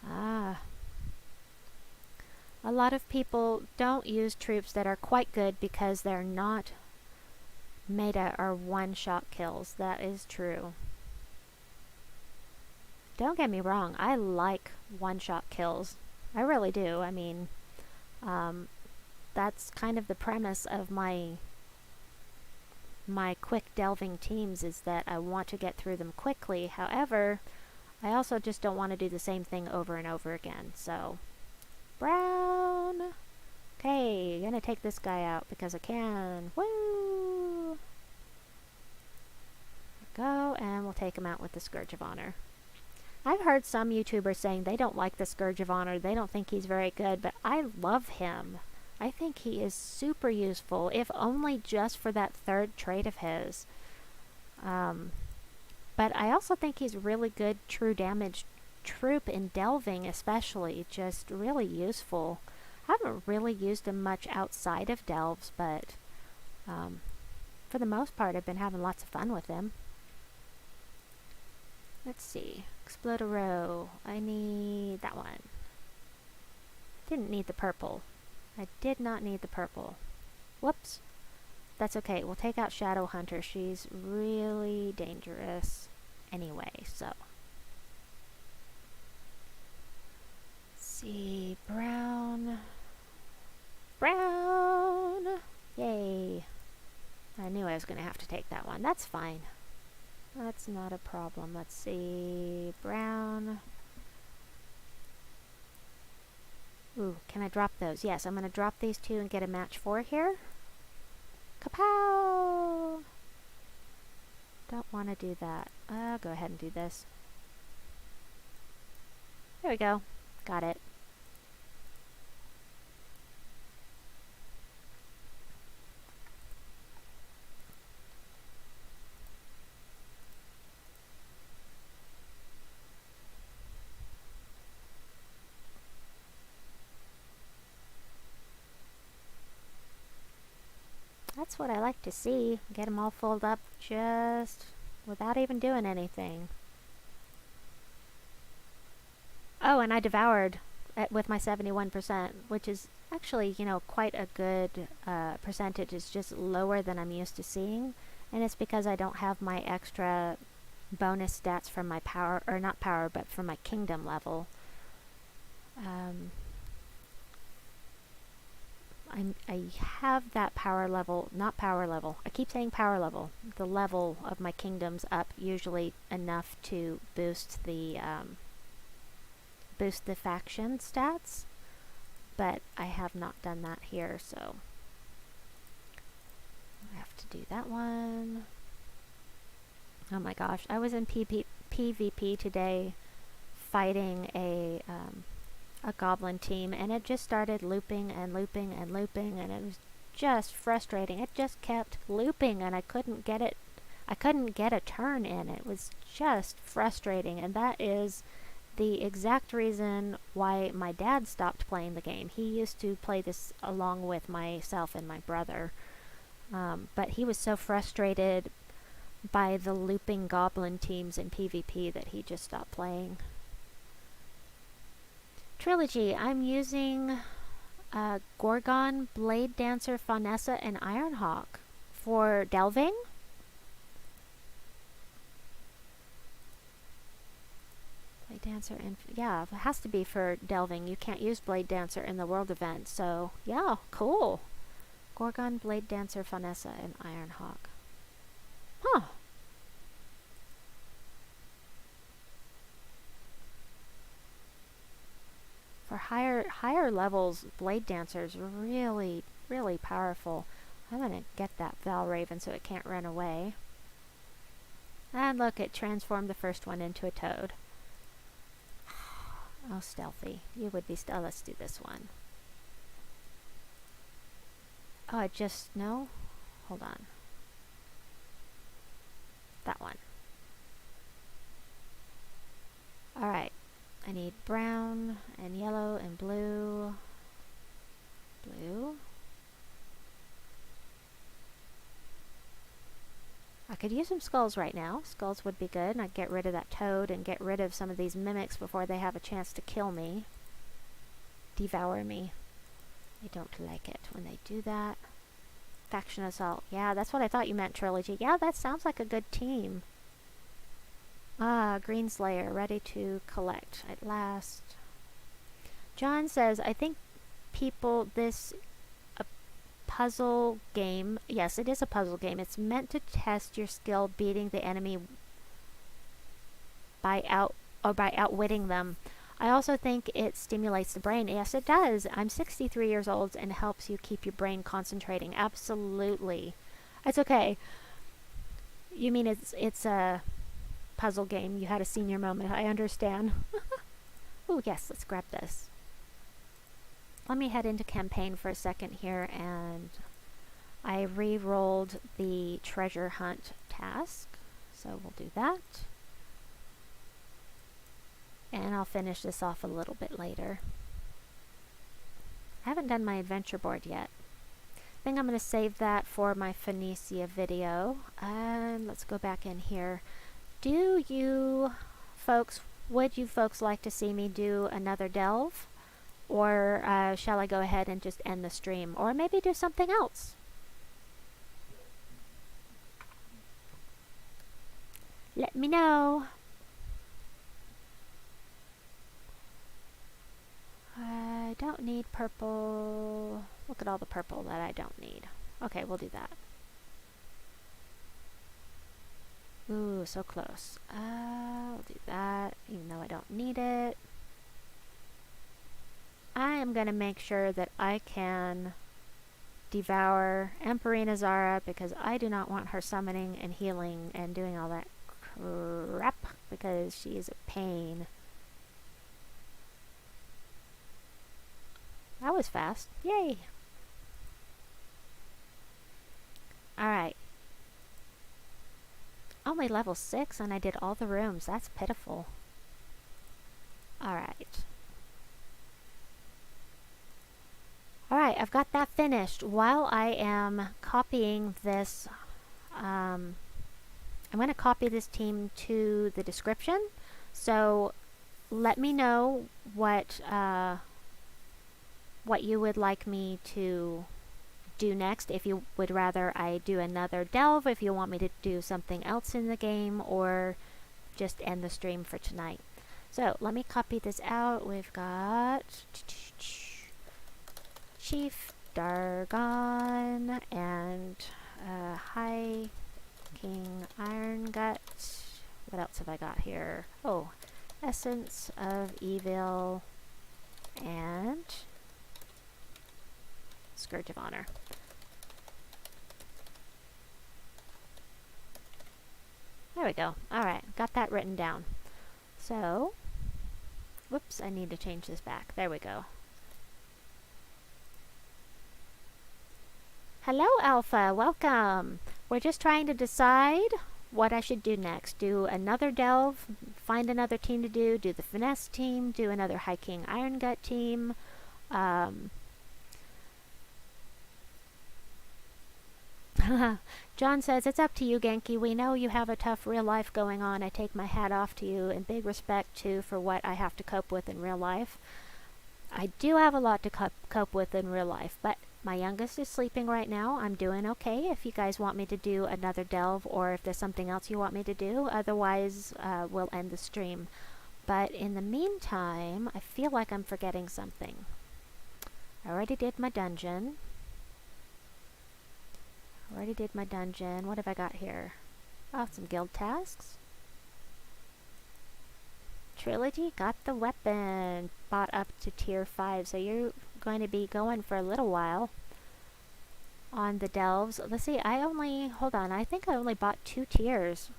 Ah. A lot of people don't use troops that are quite good because they're not meta or one-shot kills. That is true. Don't get me wrong, I like one-shot kills. I really do. I mean, that's kind of the premise of my quick delving teams, is that I want to get through them quickly. However, I also just don't want to do the same thing over and over again. So, brown. Okay, gonna take this guy out because I can. Woo! Go, and we'll take him out with the Scourge of Honor. I've heard some YouTubers saying they don't like the Scourge of Honor, they don't think he's very good, but I love him. I think he is super useful, if only just for that third trait of his. But I also think he's really good true damage troop in delving, especially. Just really useful. I haven't really used him much outside of delves, but for the most part I've been having lots of fun with him. Let's see. Explode a row. I need that one. Didn't need the purple. I did not need the purple. Whoops. That's okay. We'll take out Shadow Hunter. She's really dangerous anyway, so. Let's see. Brown. Brown! Yay. I knew I was going to have to take that one. That's fine. That's not a problem. Let's see. Brown. Ooh, can I drop those? Yes, I'm going to drop these two and get a match 4 here. Kapow! Don't want to do that. I'll go ahead and do this. There we go. Got it. That's what I like to see. Get them all filled up just without even doing anything. Oh, and I devoured with my 71%, which is actually, you know, quite a good percentage. It's just lower than I'm used to seeing. And it's because I don't have my extra bonus stats from my power, or not power, but from my kingdom level. I have that power level, not power level, I keep saying power level, the level of my kingdoms up usually enough to boost the faction stats, but I have not done that here, so I have to do that one. Oh my gosh, I was in PvP today fighting a goblin team, and it just started looping and looping and looping, and it was just frustrating. It just kept looping, and I couldn't get a turn in. It was just frustrating, and that is the exact reason why my dad stopped playing the game. He used to play this along with myself and my brother, but he was so frustrated by the looping goblin teams in PvP that he just stopped playing. Trilogy, I'm using Gorgon, Blade Dancer, Faunessa, and Ironhawk for delving. Blade Dancer and yeah, it has to be for delving. You can't use Blade Dancer in the world event, so yeah, cool. Gorgon, Blade Dancer, Faunessa, and Ironhawk. Huh. For higher levels, Blade Dancer's really, really powerful. I'm gonna get that Valraven so it can't run away. And look, it transformed the first one into a toad. Oh, stealthy. You would be stealthy. Let's do this one. Oh, I just... No? Hold on. That one. Alright. I need brown and yellow and blue. Blue. I could use some skulls right now. Skulls would be good, and I'd get rid of that toad and get rid of some of these mimics before they have a chance to kill me. Devour me. I don't like it when they do that. Faction Assault. Yeah, that's what I thought you meant, Trilogy. Yeah, that sounds like a good team. Ah, Green Slayer, ready to collect at last. John says, I think people, this puzzle game, yes, it is a puzzle game. It's meant to test your skill beating the enemy by outwitting them. I also think it stimulates the brain. Yes, it does. I'm 63 years old and helps you keep your brain concentrating. Absolutely. It's okay. You mean it's a puzzle game. You had a senior moment. I understand. Oh, yes, let's grab this. Let me head into campaign for a second here, and I re-rolled the treasure hunt task, so we'll do that. And I'll finish this off a little bit later. I haven't done my adventure board yet. I think I'm going to save that for my Phoenicia video. Let's go back in here. Would you folks like to see me do another delve? Or shall I go ahead and just end the stream? Or maybe do something else? Let me know. I don't need purple. Look at all the purple that I don't need. Okay, we'll do that. Ooh, so close. I'll do that, even though I don't need it. I am going to make sure that I can devour Emperinazar because I do not want her summoning and healing and doing all that crap because she is a pain. That was fast. Yay! Alright. Only level 6 and I did all the rooms. That's pitiful. Alright. Alright, I've got that finished. While I am copying this, I'm going to copy this team to the description. So let me know what you would like me to do next. If you would rather I do another delve, if you want me to do something else in the game, or just end the stream for tonight. So let me copy this out. We've got Chief Dargon and High King Irongut. What else have I got here? Oh, Essence of Evil and Scourge of Honor. There we go. Alright, got that written down. So, whoops, I need to change this back. There we go. Hello, Alpha. Welcome. We're just trying to decide what I should do next. Do another delve, find another team to do the finesse team, do another High King Irongut team. John says, it's up to you, Genki. We know you have a tough real life going on. I take my hat off to you, and big respect, too, for what I have to cope with in real life. I do have a lot to cope with in real life, but my youngest is sleeping right now. I'm doing okay. If you guys want me to do another delve or if there's something else you want me to do, otherwise we'll end the stream. But in the meantime, I feel like I'm forgetting something. I already did my dungeon. What have I got here? Oh, some guild tasks. Trilogy got the weapon bought up to tier 5, so you're going to be going for a little while on the delves. Let's see, I think I only bought 2 tiers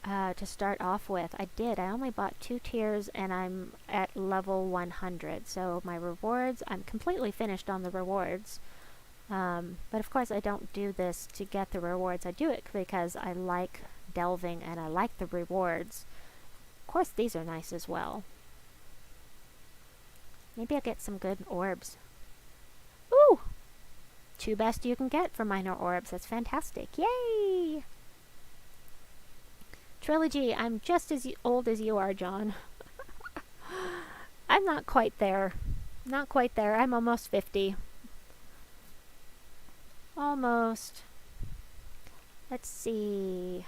to start off with. I only bought 2 tiers and I'm at level 100. So my rewards, I'm completely finished on the rewards. But of course I don't do this to get the rewards. I do it because I like delving and I like the rewards. Of course these are nice as well. Maybe I'll get some good orbs. Ooh! 2 best you can get for minor orbs. That's fantastic. Yay! Trilogy, I'm just as old as you are, John. I'm not quite there. I'm almost 50. Almost. Let's see.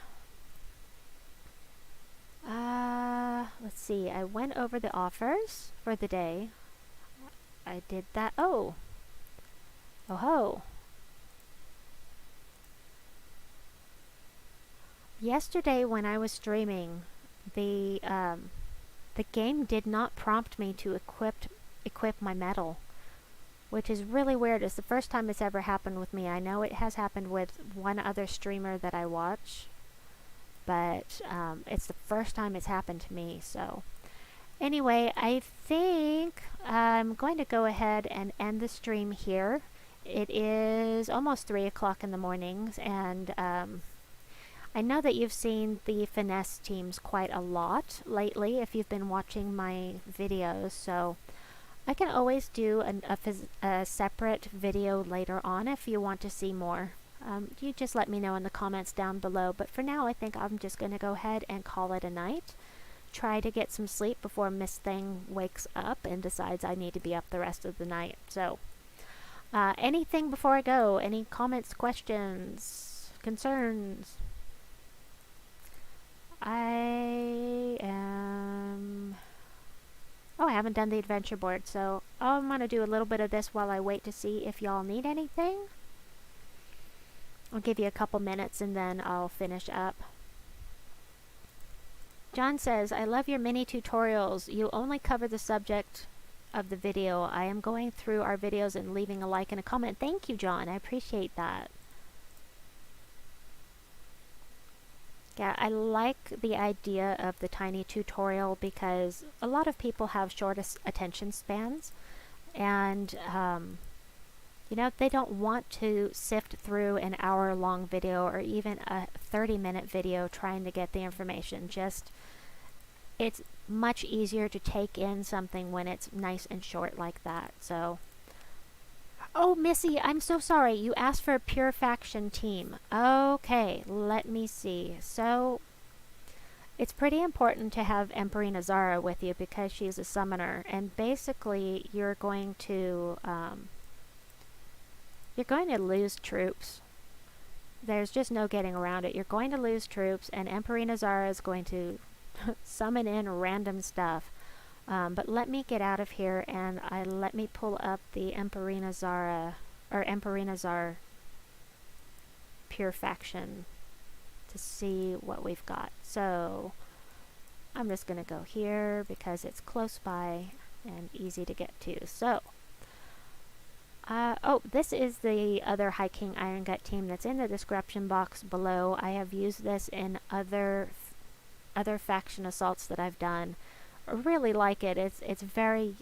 I went over the offers for the day. I did that. Oh ho. Yesterday when I was streaming, the game did not prompt me to equip my medal, which is really weird. It's the first time it's ever happened with me. I know it has happened with one other streamer that I watch, but it's the first time it's happened to me. So anyway, I think I'm going to go ahead and end the stream here. It is almost 3 o'clock in the morning, and I know that you've seen the finesse teams quite a lot lately if you've been watching my videos, so I can always do a separate video later on if you want to see more. You just let me know in the comments down below, but for now I think I'm just going to go ahead and call it a night. Try to get some sleep before Miss Thing wakes up and decides I need to be up the rest of the night. So, anything before I go? Any comments, questions, concerns? I haven't done the adventure board, so I'm going to do a little bit of this while I wait to see if y'all need anything. I'll give you a couple minutes and then I'll finish up. John says, I love your mini tutorials. You only cover the subject of the video. I am going through our videos and leaving a like and a comment. Thank you, John. I appreciate that. Yeah, I like the idea of the tiny tutorial because a lot of people have short attention spans, and you know, they don't want to sift through an hour-long video or even a 30-minute video trying to get the information. It's much easier to take in something when it's nice and short like that. So, oh, Missy, I'm so sorry. You asked for a pure faction team. Okay, let me see. So, it's pretty important to have Emperinazar with you because she's a summoner, and basically you're going to lose troops. There's just no getting around it. You're going to lose troops, and Emperinazar is going to summon in random stuff. But let me get out of here and let me pull up the Emperinazar pure faction to see what we've got. So I'm just going to go here because it's close by and easy to get to. So this is the other High King Irongut team that's in the description box below. I have used this in other faction assaults that I've done. I really like it. It's very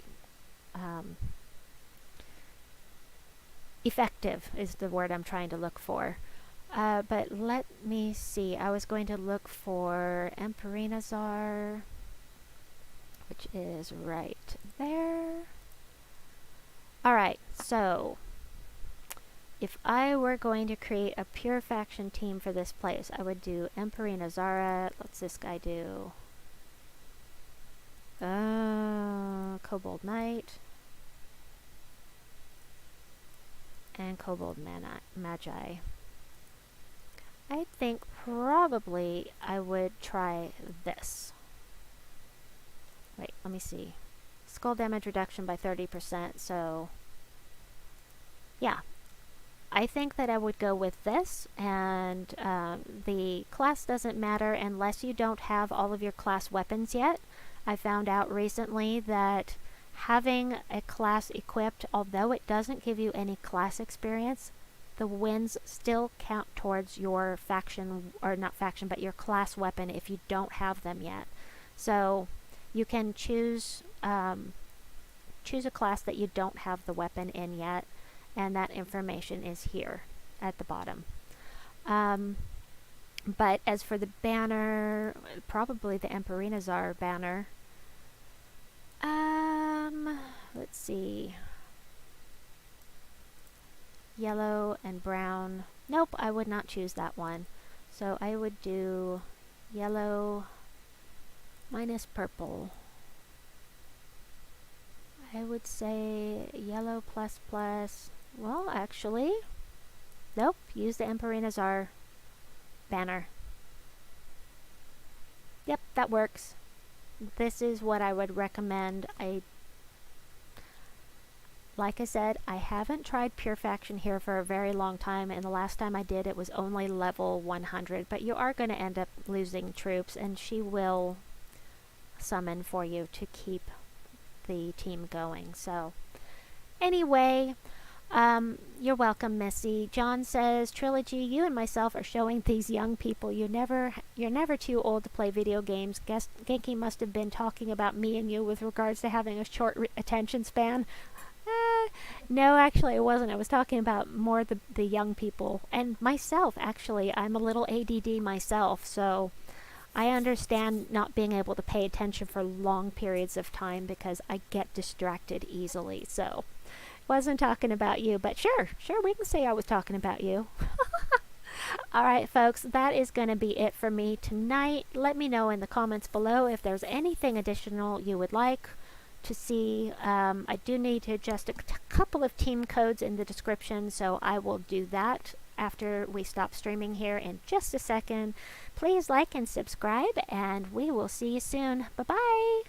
effective is the word I'm trying to look for. But let me see. I was going to look for Emperinazar, which is right there. Alright, so if I were going to create a pure faction team for this place, I would do Emperinazar. What's this guy do? Kobold Knight. And Kobold Magi. I think probably I would try this. Wait, let me see. Skull damage reduction by 30%, so yeah. I think that I would go with this, and the class doesn't matter unless you don't have all of your class weapons yet. I found out recently that having a class equipped, although it doesn't give you any class experience, the wins still count towards your faction, or not faction, but your class weapon if you don't have them yet. So you can choose a class that you don't have the weapon in yet, and that information is here at the bottom. But as for the banner, probably the Emperinazar banner. Let's see. Yellow and brown. Nope, I would not choose that one. So I would do yellow minus purple. I would say yellow plus plus. Well, actually, nope, use the Emperinazar banner. Yep, that works. This is what I would recommend. Like I said, I haven't tried Pure Faction here for a very long time, and the last time I did it was only level 100, but you are going to end up losing troops, and she will summon for you to keep the team going. So anyway, you're welcome, Missy. John says, Trilogy, you and myself are showing these young people you're never too old to play video games. Guess Genki must have been talking about me and you with regards to having a short attention span. No, actually I wasn't. I was talking about more the young people, and myself, actually. I'm a little ADD myself, so I understand not being able to pay attention for long periods of time because I get distracted easily. So wasn't talking about you, but sure, we can say I was talking about you. Alright folks, that is going to be it for me tonight. Let me know in the comments below if there's anything additional you would like to see. I do need to adjust a couple of team codes in the description, so I will do that after we stop streaming here in just a second. Please like and subscribe, and we will see you soon. Bye-bye!